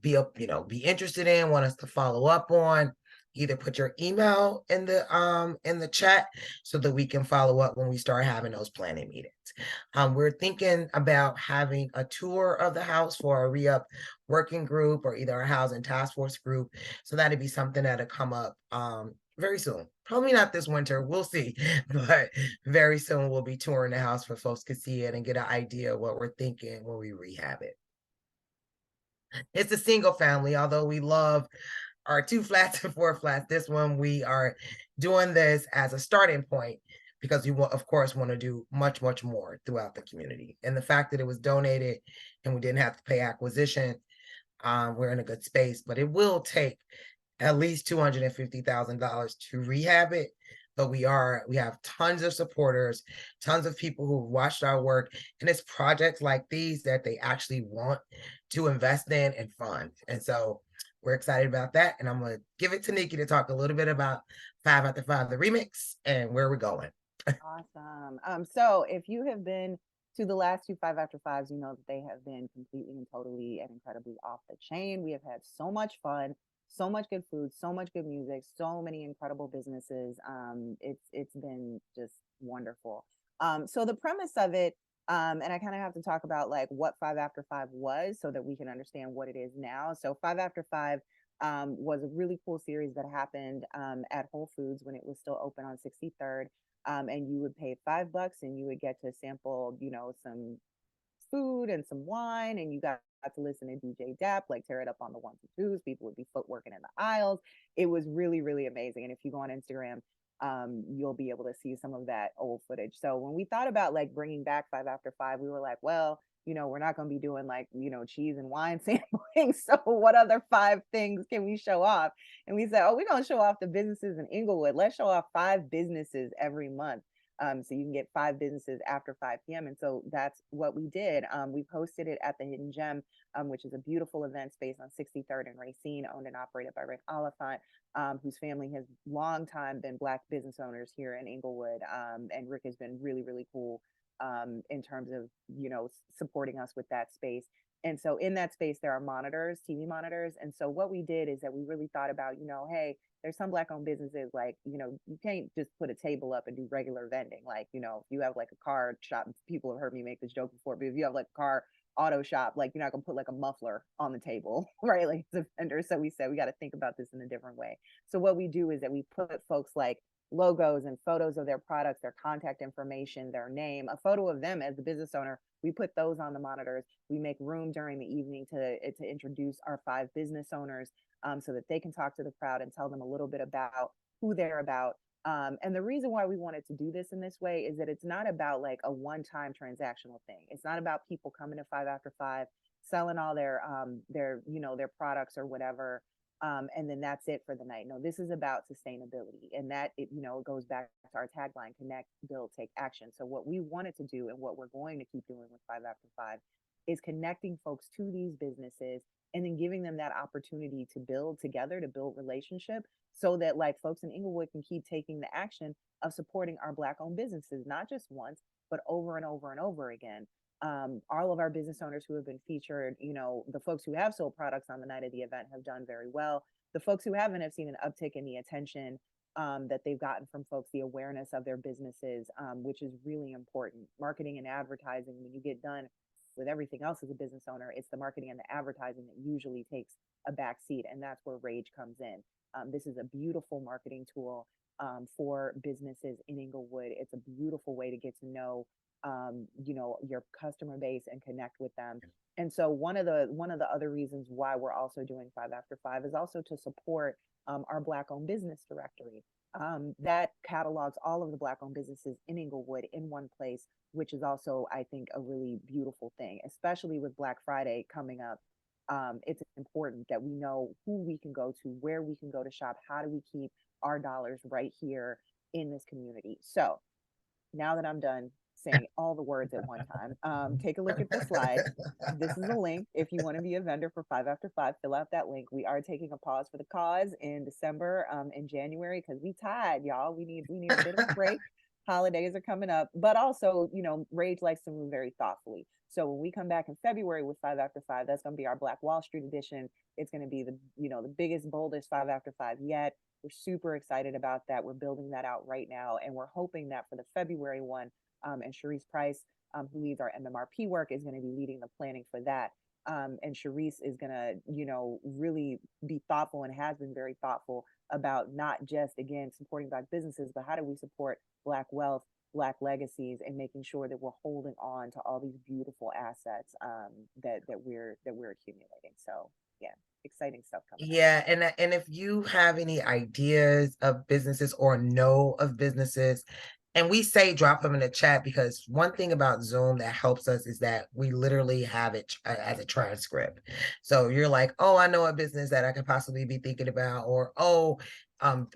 be interested in, want us to follow up on, either put your email in the chat so that we can follow up when we start having those planning meetings. We're thinking about having a tour of the house for a re-up working group or either a housing task force group. So that'd be something that'll come up very soon. Probably not this winter, we'll see, but very soon we'll be touring the house for folks to see it and get an idea of what we're thinking when we rehab it. It's a single family, although we love our 2 flats and 4 flats. This one, we are doing this as a starting point because we will, of course, want to do much, much more throughout the community. And the fact that it was donated and we didn't have to pay acquisition, we're in a good space, but it will take at least $250,000 to rehab it. But we have tons of supporters, tons of people who watched our work, and it's projects like these that they actually want to invest in and fund. And so we're excited about that. And I'm gonna give it to Nikki to talk a little bit about 5 After 5, the remix, and where we're going. Awesome. So if you have been to the last 2 5 After 5s, you know that they have been completely and totally and incredibly off the chain. We have had so much fun, so much good food, so much good music, so many incredible businesses. It's been just wonderful. So the premise of it, and I kind of have to talk about like what 5 After 5 was so that we can understand what it is now. So 5 After 5 was a really cool series that happened at Whole Foods when it was still open on 63rd. And you would pay $5 and you would get to sample, some food and some wine, and you got to listen to DJ Dap, like tear it up on the ones and twos. People would be footworking in the aisles. It was really, really amazing. And if you go on Instagram, you'll be able to see some of that old footage. So when we thought about like bringing back 5 After 5, we were like, well, we're not going to be doing like, cheese and wine sampling. So what other 5 things can we show off? And we said, oh, we're going to show off the businesses in Englewood. Let's show off 5 businesses every month. So you can get 5 businesses after 5 p.m. And so that's what we did. We posted it at the Hidden Gem, which is a beautiful event space on 63rd and Racine, owned and operated by Rick Oliphant, whose family has long time been Black business owners here in Englewood. And Rick has been really, really cool in terms of, supporting us with that space. And so in that space, there are monitors, TV monitors. And so what we did is that we really thought about, hey, there's some Black owned businesses like, you can't just put a table up and do regular vending. Like, if you have like a car shop, people have heard me make this joke before, but if you have like a car auto shop, like you're not gonna put like a muffler on the table, right? Like it's a vendor. So we said we got to think about this in a different way. So what we do is that we put folks like logos and photos of their products, their contact information, their name, a photo of them as the business owner. We put those on the monitors. We make room during the evening to introduce our 5 business owners so that they can talk to the crowd and tell them a little bit about who they're about. And the reason why we wanted to do this in this way is that it's not about like a one-time transactional thing. It's not about people coming to 5 After 5, selling all their products or whatever. And then that's it for the night. No, this is about sustainability. And that, it goes back to our tagline, connect, build, take action. So what we wanted to do and what we're going to keep doing with 5 After 5 is connecting folks to these businesses and then giving them that opportunity to build together, to build relationship so that like folks in Englewood can keep taking the action of supporting our Black owned businesses, not just once, but over and over and over again. All of our business owners who have been featured, you know, the folks who have sold products on the night of the event have done very well. The folks who haven't have seen an uptick in the attention that they've gotten from folks, the awareness of their businesses, which is really important. Marketing and advertising, when you get done with everything else as a business owner, it's the marketing and the advertising that usually takes a back seat, and that's where Rage comes in. This is a beautiful marketing tool for businesses in Englewood. It's a beautiful way to get to know, you know, your customer base and connect with them. And so one of the other reasons why we're also doing 5 after 5 is also to support our Black-owned business directory that catalogs all of the Black-owned businesses in Englewood in one place, which is also, I think, a really beautiful thing, especially with Black Friday coming up. It's important that we know who we can go to, where we can go to shop, how do we keep our dollars right here in this community. So now that I'm done saying all the words at one time, take a look at the slide. This is a link. If you want to be a vendor for 5 after 5, fill out that link. We are taking a pause for the cause in December and January because we tired, y'all. We need a bit of a break. Holidays are coming up, but also, you know, Rage likes to move very thoughtfully. So when we come back in February with 5 after 5, that's going to be our Black Wall Street edition. It's going to be the, you know, the biggest, boldest 5 after 5 yet. We're super excited about that. We're building that out right now, and we're hoping that for the February one, and Cherise Price, who leads our MMRP work, is going to be leading the planning for that. And Cherise is going to, you know, really be thoughtful and has been very thoughtful about not just, again, supporting Black businesses, but how do we support Black wealth, Black legacies, and making sure that we're holding on to all these beautiful assets that we're accumulating. So yeah, exciting stuff coming up. Yeah, and if you have any ideas of businesses or know of businesses, and we say drop them in the chat, because one thing about Zoom that helps us is that we literally have it as a transcript. So you're like, oh, I know a business that I could possibly be thinking about, or oh,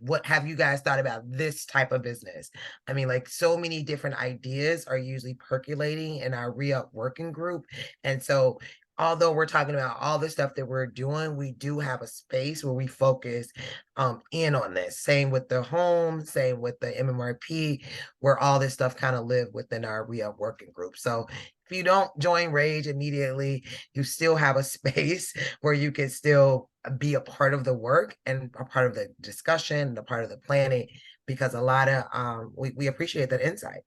what have you guys thought about this type of business? I mean, like, so many different ideas are usually percolating in our re-up working group. And so although we're talking about all the stuff that we're doing, we do have a space where we focus in on this. Same with the home, same with the MMRP, where all this stuff kind of live within our re-up working group. So if you don't join Rage immediately, you still have a space where you can still be a part of the work and a part of the discussion, a part of the planning, because a lot of we appreciate that insight.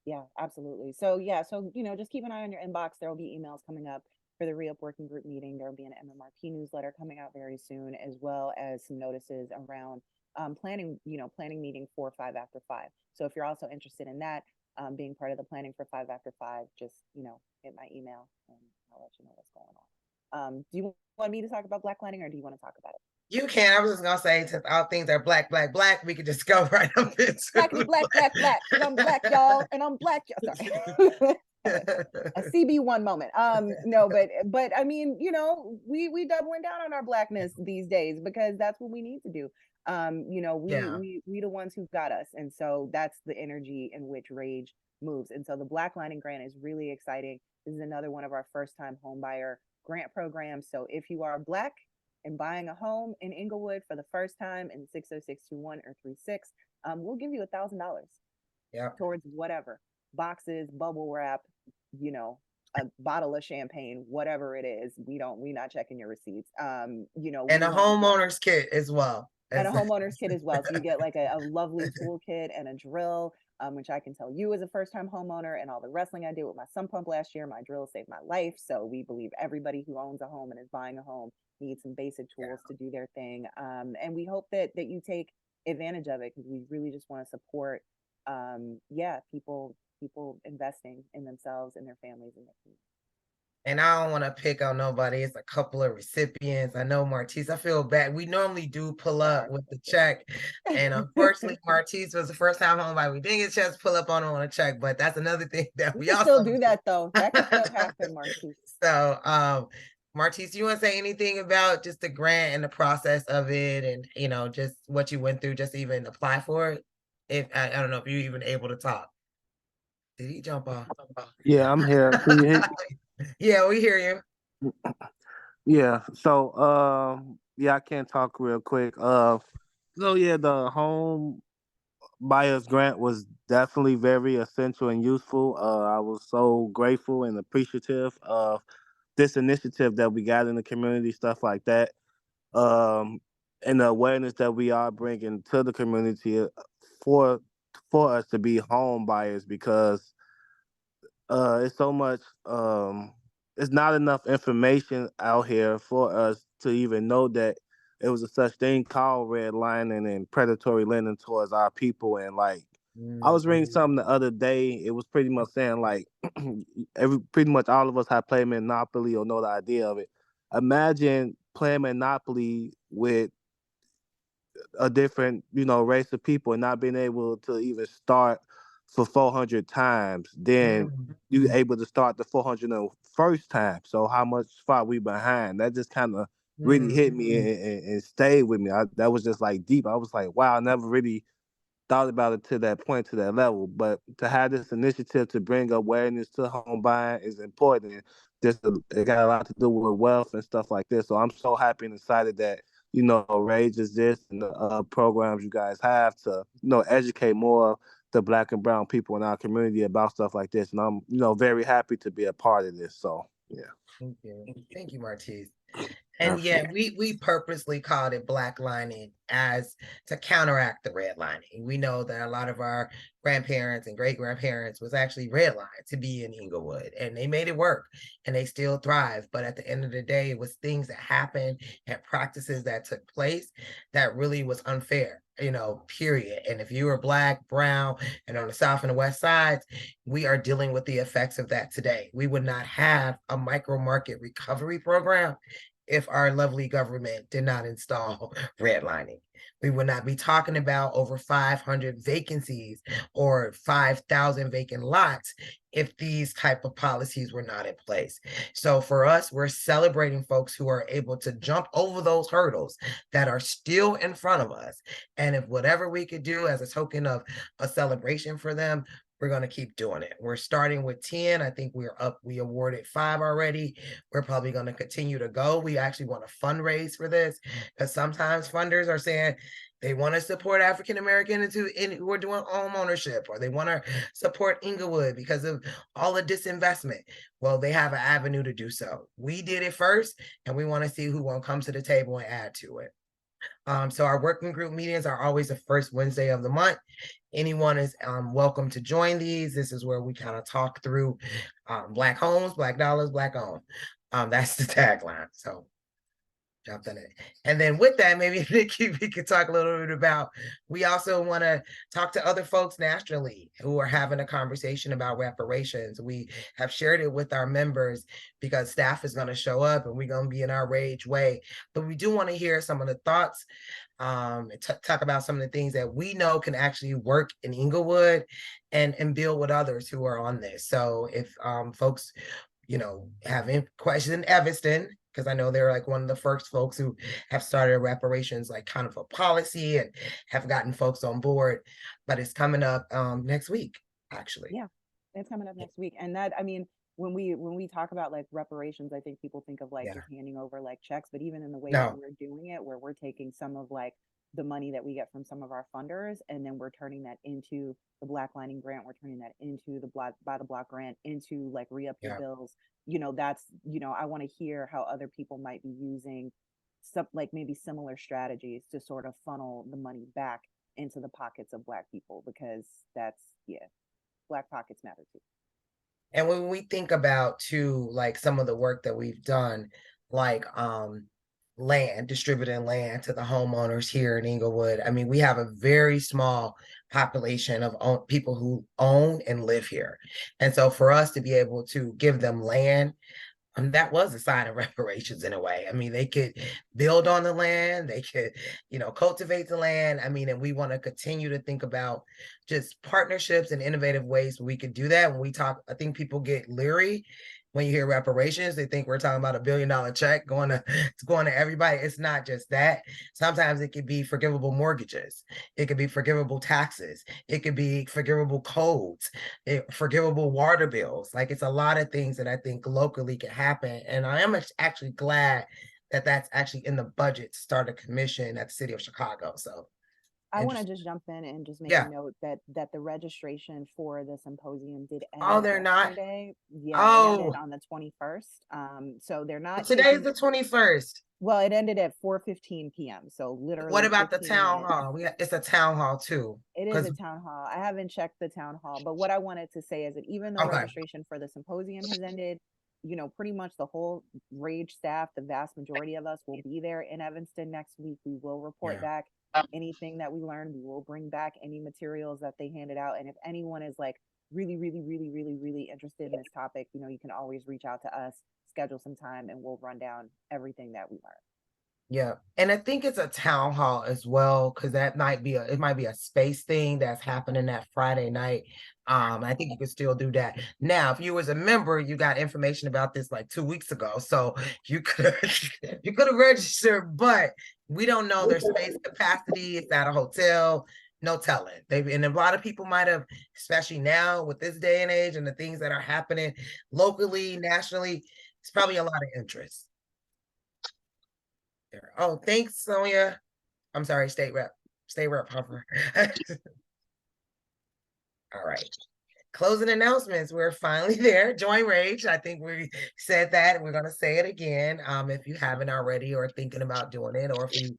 Yeah, absolutely. So yeah, so you know, just keep an eye on your inbox. There will be emails coming up for the re-up working group meeting. There will be an MMRP newsletter coming out very soon, as well as some notices around planning, you know, planning meeting for 5 after 5. So if you're also interested in that, being part of the planning for 5 after 5, just, you know, hit my email and I'll let you know what's going on. Do you want me to talk about Black Lighting, or do you want to talk about it? You can. I was just gonna say, since all things are black, black, black, we could just go right up into Blackity black, black, black. Because I'm Black, y'all, and I'm Black. Sorry. A CB1 moment. No, but I mean, you know, we doubling down on our Blackness these days because that's what we need to do. You know, we the ones who got us, and so that's the energy in which Rage moves. And so the Black Lighting grant is really exciting. This is another one of our first time home buyer grant programs. So if you are Black and buying a home in Englewood for the first time in 60621 or 36, we'll give you $1,000 towards whatever, boxes, bubble wrap, you know, a bottle of champagne, whatever it is. We're not checking your receipts. You know, and a homeowner's kit as well. And a homeowner's kit as well. So you get like a lovely toolkit and a drill, which I can tell you as a first-time homeowner, and all the wrestling I did with my sump pump last year, my drill saved my life. So we believe everybody who owns a home and is buying a home needs some basic tools to do their thing. And we hope that you take advantage of it, because we really just want to support, people investing in themselves and their families and their community. And I don't want to pick on nobody. It's a couple of recipients. I know Martise, I feel bad. We normally do pull up with the check. And unfortunately, Martise was the first time home buyer. We didn't get a chance to pull up on a check, but that's another thing that we also still do that though. That can still happen, Martise. So Martise, do you want to say anything about just the grant and the process of it, and you know, just what you went through just to even apply for it? If I don't know if you're even able to talk. Did he jump off? Yeah, I'm here. Can you hear? Yeah, we hear you. Yeah. So yeah, I can talk real quick. So yeah, the home buyer's grant was definitely very essential and useful. I was so grateful and appreciative of this initiative that we got in the community, stuff like that, um, and the awareness that we are bringing to the community for for us to be home buyers, because it's so much it's not enough information out here for us to even know that it was a such thing called redlining and predatory lending towards our people. And like, I was reading something the other day, it was pretty much saying like pretty much all of us have played Monopoly or know the idea of it. Imagine playing Monopoly with a different, race of people and not being able to even start for 400 times, then you able to start the 401st time. So how much far we behind? That just kind of really hit me and stayed with me. That was just like deep. I was like, wow, I never really thought about it to that point, to that level. But to have this initiative to bring awareness to home buying is important. It got a lot to do with wealth and stuff like this. So I'm so happy and excited that, Rage is this and the programs you guys have to, educate more the Black and brown people in our community about stuff like this. And I'm, very happy to be a part of this. So yeah. Thank you, Martise. And yeah, we purposely called it black lining as to counteract the redlining. We know that a lot of our grandparents and great grandparents was actually redlined to be in Englewood, and they made it work and they still thrive. But at the end of the day, it was things that happened and practices that took place that really was unfair, period. And if you were Black, brown, and on the South and the West sides, we are dealing with the effects of that today. We would not have a micro market recovery program if our lovely government did not install redlining. We would not be talking about over 500 vacancies or 5,000 vacant lots if these type of policies were not in place. So for us, we're celebrating folks who are able to jump over those hurdles that are still in front of us. And if whatever we could do as a token of a celebration for them, we're going to keep doing it. We're starting with 10. I think we awarded 5 already. We're probably going to continue to go. We actually want to fundraise for this, because sometimes funders are saying they want to support African Americans who are doing home ownership, or they want to support Englewood because of all the disinvestment. Well, they have an avenue to do so. We did it first, and we want to see who won't come to the table and add to it. So our working group meetings are always the first Wednesday of the month. Anyone is welcome to join these. This is where we kind of talk through Black homes, Black dollars, Black owned. That's the tagline. So jump in it. And then with that, maybe Nikki, we could talk a little bit about, we also want to talk to other folks nationally who are having a conversation about reparations. We have shared it with our members because staff is going to show up and we're going to be in our rage way. But we do want to hear some of the thoughts, talk about some of the things that we know can actually work in Englewood and build with others who are on this. So if folks, have questions in Evanston, because I know they're like one of the first folks who have started reparations, like kind of a policy, and have gotten folks on board, but it's coming up next week, actually. Yeah, it's coming up next week. And that, I mean, when we talk about like reparations, I think people think of like just handing over like checks, but even in the way that we're doing it, where we're taking some of like the money that we get from some of our funders, and then we're turning that into the Black Lining grant, we're turning that into the Black by the Block grant, into like re-up your bills. That's, I want to hear how other people might be using some like maybe similar strategies to sort of funnel the money back into the pockets of Black people, because that's, Black pockets matter too. And when we think about too, like some of the work that we've done, like distributing land to the homeowners here in Englewood. I mean, we have a very small population of people who own and live here. And so for us to be able to give them land, that was a sign of reparations in a way. I mean, they could build on the land, they could, cultivate the land. I mean, and we want to continue to think about just partnerships and innovative ways we could do that. When we talk, I think people get leery when you hear reparations. They think we're talking about $1 billion check going to everybody. It's not just that. Sometimes it could be forgivable mortgages. It could be forgivable taxes. It could be forgivable codes, forgivable water bills. Like, it's a lot of things that I think locally can happen. And I am actually glad that that's actually in the budget to start a commission at the city of Chicago. So I want to just jump in and just make a note that the registration for the symposium did end Oh, they're not? yesterday. Yeah, it ended Oh, on the 21st. So they're not today's the 21st. Well, it ended at 4:15 p.m. So literally. What about the 15 town minutes. hall? It's a town hall too. It is a town hall. I haven't checked the town hall, but what I wanted to say is that even though registration for the symposium has ended, you know, pretty much the whole RAGE staff, the vast majority of us will be there in Evanston next week. We will report back anything that we learned. We will bring back any materials that they handed out. And if anyone is like really, really, really, really, really interested in this topic, you know, you can always reach out to us, schedule some time, and we'll run down everything that we learned. Yeah, and I think it's a town hall as well, because it might be a space thing that's happening that Friday night. I think you could still do that. Now, if you was a member, you got information about this like 2 weeks ago, so you could have registered, but we don't know their space capacity. It's at a hotel, no telling. And a lot of people might have, especially now with this day and age and the things that are happening locally, nationally, it's probably a lot of interest. Oh, thanks, Sonia. I'm sorry, State Rep Hopper. All right. Closing announcements. We're finally there. Join Rage. I think we said that. We're going to say it again. If you haven't already or thinking about doing it, or if you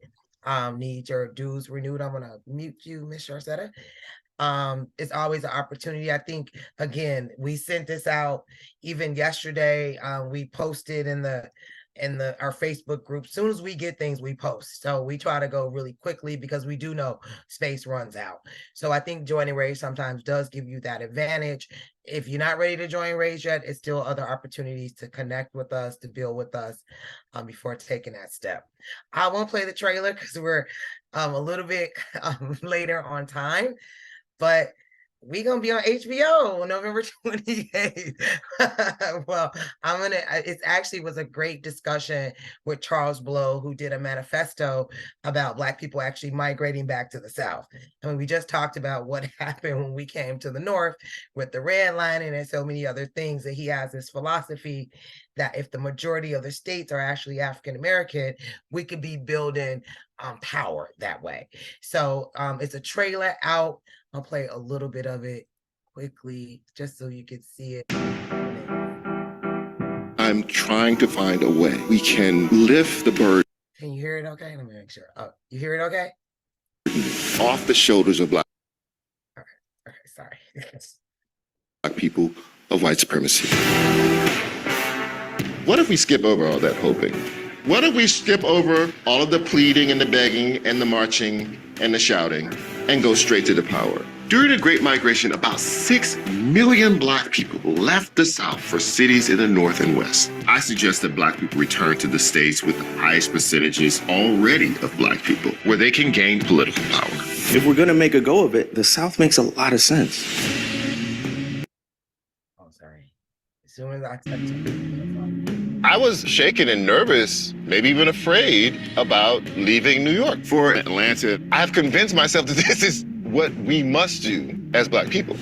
need your dues renewed, I'm going to mute you, Ms. Sharcetta. It's always an opportunity. I think, again, we sent this out even yesterday. We posted in our Facebook group. As soon as we get things, we post. So we try to go really quickly because we do know space runs out. So I think joining Rage sometimes does give you that advantage. If you're not ready to join Rage yet, it's still other opportunities to connect with us, to build with us before taking that step. I won't play the trailer because we're a little bit later on time, but we're going to be on HBO November 28th. Well, it actually was a great discussion with Charles Blow, who did a manifesto about Black people actually migrating back to the South. I mean, we just talked about what happened when we came to the North with the redlining and so many other things, that he has this philosophy that if the majority of the states are actually African-American, we could be building power that way. So it's a trailer out. I'll play a little bit of it quickly just so you can see it. I'm trying to find a way we can lift the burden. Can you hear it okay? Let me make sure. Oh, you hear it okay? Off the shoulders of Black. Okay, sorry. Black people of white supremacy. What if we skip over all that hoping? What if we skip over all of the pleading and the begging and the marching and the shouting and go straight to the power? During the Great Migration, about 6 million Black people left the South for cities in the North and West. I suggest that Black people return to the states with the highest percentages already of Black people, where they can gain political power. If we're going to make a go of it, the South makes a lot of sense. Oh, sorry. As soon as I touch it. I was shaken and nervous, maybe even afraid about leaving New York for Atlanta. I've convinced myself that this is what we must do as Black people.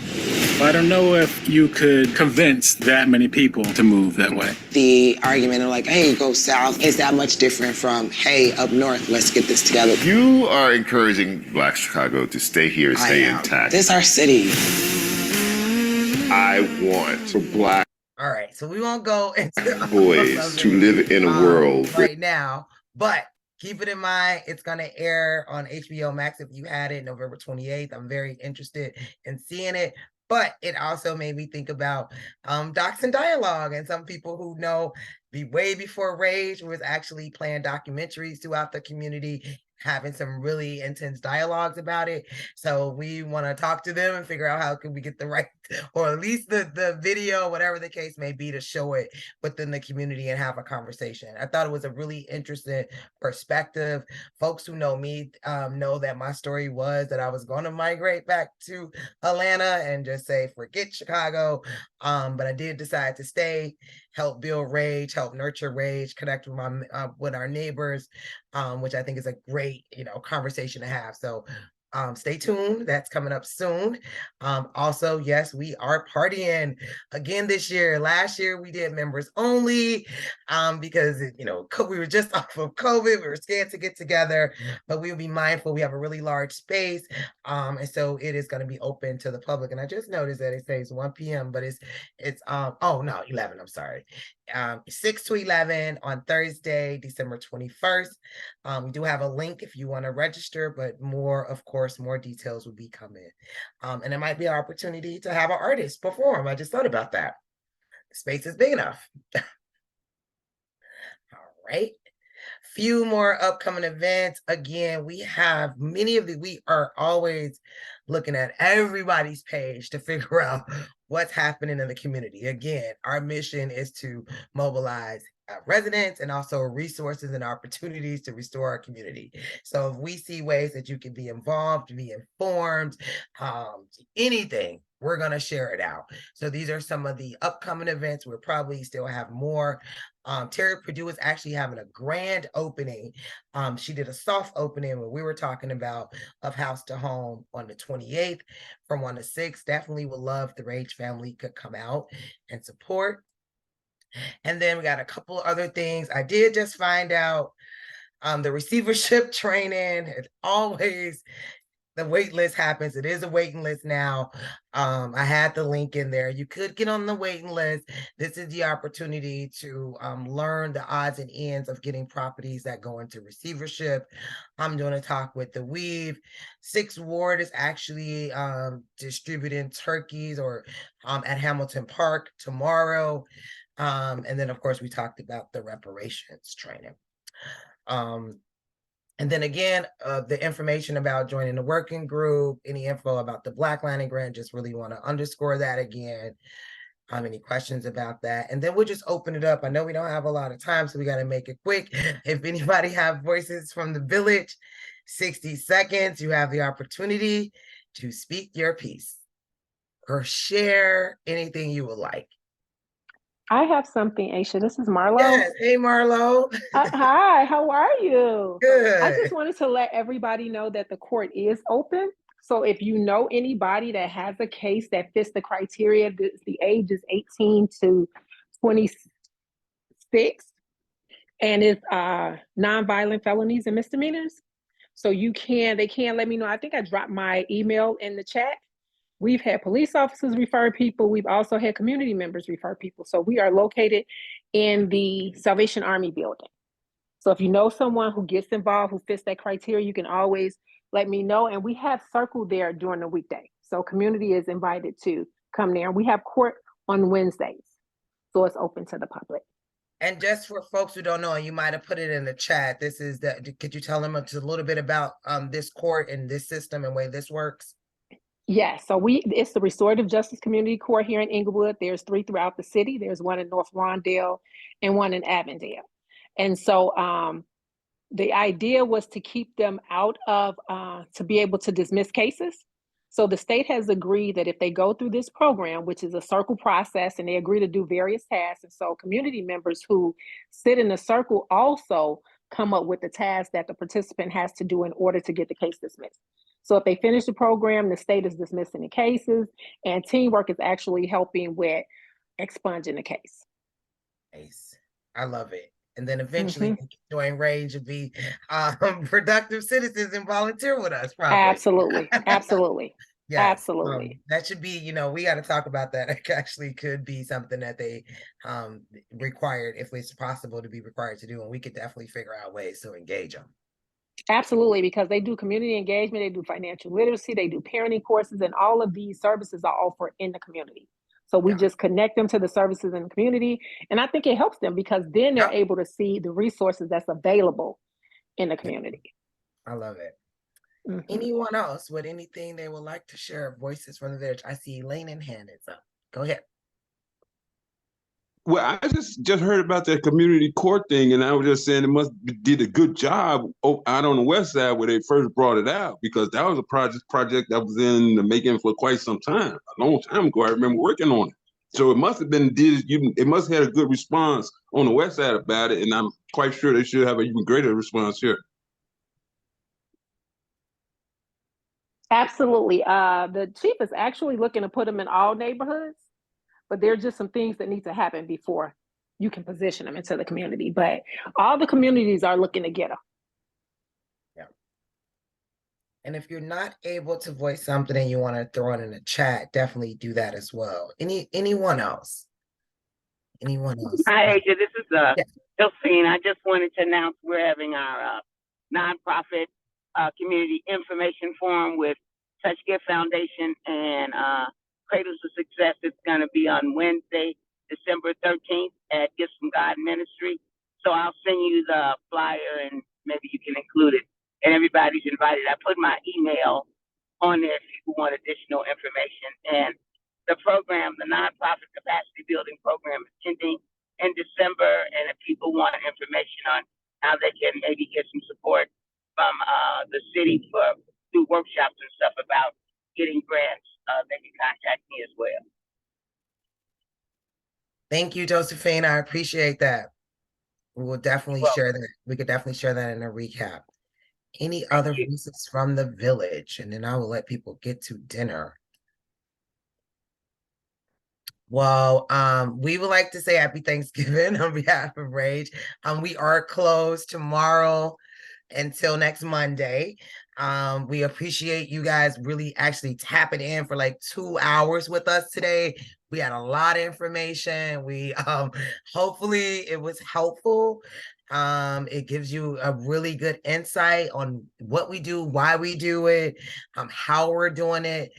I don't know if you could convince that many people to move that way. The argument of like, hey, go south is that much different from, hey, up north, let's get this together. You are encouraging Black Chicago to stay here, stay intact. This is our city. I want for Black all right, so we won't go into boys to live in a world right now, but keep it in mind, it's going to air on HBO Max if you had it November 28th. I'm very interested in seeing it, but it also made me think about Docs and Dialogue, and some people who know way before Rage was actually playing documentaries throughout the community, having some really intense dialogues about it. So we want to talk to them and figure out how can we get the right, or at least the video, whatever the case may be, to show it within the community and have a conversation. I thought it was a really interesting perspective. Folks who know me know that my story was that I was going to migrate back to Atlanta and just say, forget Chicago. But I did decide to stay, help build Rage, help nurture Rage, connect with with our neighbors, which I think is a great, conversation to have. So Stay tuned. That's coming up soon. Also, yes, we are partying again this year. Last year we did members only because we were just off of COVID. We were scared to get together, but we'll be mindful. We have a really large space, and so it is going to be open to the public. And I just noticed that it says 1 p.m., but it's 11. I'm sorry. 6 to 11 on Thursday, December 21st. We do have a link if you want to register, but more details will be coming. And it might be an opportunity to have an artist perform. I just thought about that. The space is big enough. All right. Few more upcoming events. Again, we have we are always looking at everybody's page to figure out what's happening in the community. Again, our mission is to mobilize residents and also resources and opportunities to restore our community. So if we see ways that you can be involved, be informed, anything, we're going to share it out. So these are some of the upcoming events. We'll probably still have more. Terry Purdue is actually having a grand opening. She did a soft opening when we were talking about of House to Home on the 28th from 1 to 6. Definitely would love the Rage family could come out and support. And then we got a couple other things. I did just find out the receivership training. It always, the wait list happens. It is a waiting list now. I had the link in there. You could get on the waiting list. This is the opportunity to learn the odds and ends of getting properties that go into receivership. I'm doing a talk with the Weave. 6th Ward is actually distributing turkeys or at Hamilton Park tomorrow. And then, of course, we talked about the reparations training. And then again, the information about joining the working group, any info about the Black Lining Grant, just really want to underscore that again. Any questions about that? And then we'll just open it up. I know we don't have a lot of time, so we got to make it quick. If anybody have voices from the village, 60 seconds, you have the opportunity to speak your piece or share anything you would like. I have something, Aisha. This is Marlo. Yes. Hey, Marlo. Hi, how are you? Good. I just wanted to let everybody know that the court is open. So if you know anybody that has a case that fits the criteria, the age is 18 to 26, and it's nonviolent felonies and misdemeanors. So they can let me know. I think I dropped my email in the chat. We've had police officers refer people. We've also had community members refer people. So we are located in the Salvation Army building. So if you know someone who gets involved, who fits that criteria, you can always let me know. And we have circle there during the weekday. So community is invited to come there. And we have court on Wednesdays. So it's open to the public. And just for folks who don't know, you might have put it in the chat. Could you tell them a little bit about this court and this system and way this works? Yes, so it's the Restorative Justice Community Court here in Englewood. There's 3 throughout the city. There's one in North Rondale and one in Avondale. And so the idea was to keep them out of, to be able to dismiss cases. So the state has agreed that if they go through this program, which is a circle process, and they agree to do various tasks, and so community members who sit in the circle also come up with the tasks that the participant has to do in order to get the case dismissed. So if they finish the program, the state is dismissing the cases, and teamwork is actually helping with expunging the case. Nice. I love it. And then eventually join Rage and be productive citizens and volunteer with us, probably. Absolutely. Absolutely. Yes. Absolutely. That should be, we got to talk about that. It actually could be something that they required, if it's possible to be required to do. And we could definitely figure out ways to engage them. Absolutely, because they do community engagement, they do financial literacy, they do parenting courses, and all of these services are offered in the community. So we just connect them to the services in the community. And I think it helps them because then they're able to see the resources that's available in the community. I love it. Anyone else with anything they would like to share? Voices from the village. I see Elaine and hand is up. Go ahead. Well, I just heard about that community court thing, and I was just saying it did a good job out on the west side where they first brought it out, because that was a project that was in the making for quite some time, a long time ago. I remember working on it, so it must have been it must have had a good response on the west side about it, and I'm quite sure they should have an even greater response here. Absolutely. The chief is actually looking to put them in all neighborhoods, but there are just some things that need to happen before you can position them into the community. But all the communities are looking to get them. Yeah. And if you're not able to voice something and you want to throw it in the chat, definitely do that as well. Anyone else? Anyone else? Hi, Asia. This is Yeah. Josephine. I just wanted to announce we're having our nonprofit community information forum with Touch Gift Foundation and Cradles of Success. It's going to be on Wednesday, December 13th at Gifts from God Ministry. So I'll send you the flyer and maybe you can include it. And everybody's invited. I put my email on there if you want additional information. And the program, the nonprofit capacity building program, is ending in December. And if people want information on how they can maybe get some support from the city through workshops and stuff about getting grants, they can contact me as well. Thank you, Josephine. I appreciate that. We will definitely share that. We could definitely share that in a recap. Any other voices from the village? And then I will let people get to dinner. Well, we would like to say happy Thanksgiving on behalf of Rage. We are closed tomorrow until next Monday. We appreciate you guys really actually tapping in for like 2 hours with us today. We had a lot of information. We hopefully it was helpful. It gives you a really good insight on what we do, why we do it, how we're doing it.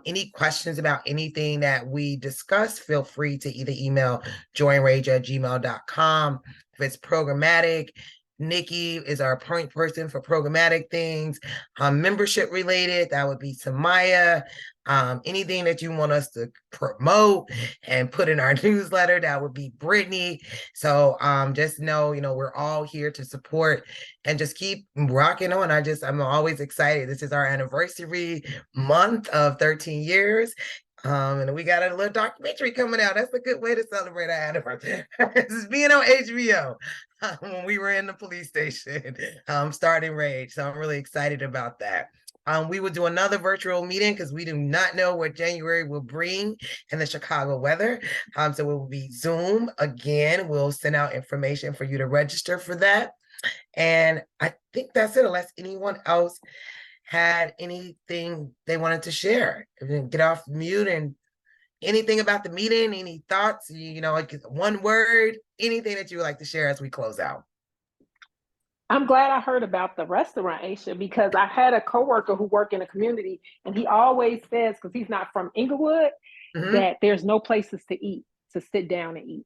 Any questions about anything that we discussed, feel free to either email joinrage@gmail.com. If it's programmatic, Nikki is our point person for programmatic things. Membership related, that would be Samaya. Anything that you want us to promote and put in our newsletter, that would be Brittany. So just know, we're all here to support and just keep rocking on. I'm always excited. This is our anniversary month of 13 years. And we got a little documentary coming out. That's a good way to celebrate our anniversary. This is being on HBO when we were in the police station, starting Rage. So I'm really excited about that. We will do another virtual meeting because we do not know what January will bring in the Chicago weather. So it will be Zoom again. We'll send out information for you to register for that. And I think that's it, unless anyone else had anything they wanted to share. Get off mute and anything about the meeting, any thoughts, like one word, anything that you would like to share as we close out. I'm glad I heard about the restaurant, Aisha, because I had a coworker who worked in the community, and he always says, because he's not from Englewood, that there's no places to eat, to sit down and eat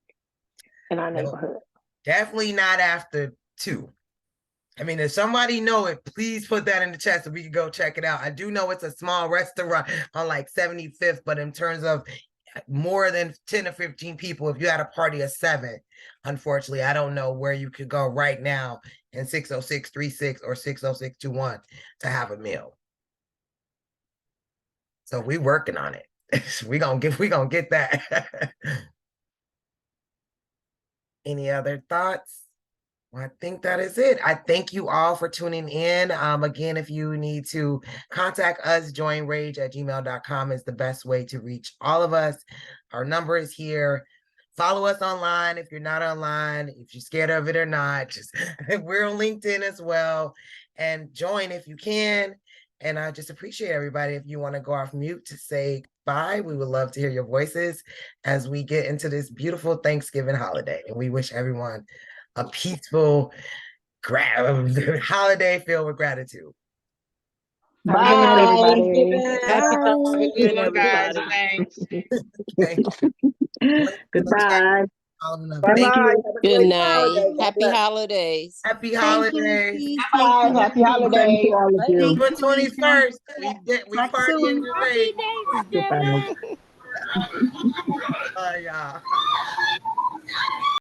in our neighborhood. Definitely not after 2. I mean, if somebody know it, please put that in the chat so we can go check it out. I do know it's a small restaurant on like 75th, but in terms of more than 10 or 15 people, if you had a party of 7, unfortunately, I don't know where you could go right now in 60636 or 60621 to have a meal. So we working on it. we gonna get that. Any other thoughts? Well, I think that is it. I thank you all for tuning in. Again, if you need to contact us, joinrage@gmail.com is the best way to reach all of us. Our number is here. Follow us online if you're not online, if you're scared of it or not. We're on LinkedIn as well. And join if you can. And I just appreciate everybody. If you want to go off mute to say bye, we would love to hear your voices as we get into this beautiful Thanksgiving holiday. And we wish everyone a peaceful holiday filled with gratitude. Bye, everybody. Happy Thanksgiving, Guys, everybody. thanks. Goodbye. Thank you. Good night. Happy holidays. Happy Thank you, holidays. Nikki. Bye. Happy holidays. To all of you. December 21st. We Talk partying soon. with Ray. Happy Thanksgiving. Bye, y'all.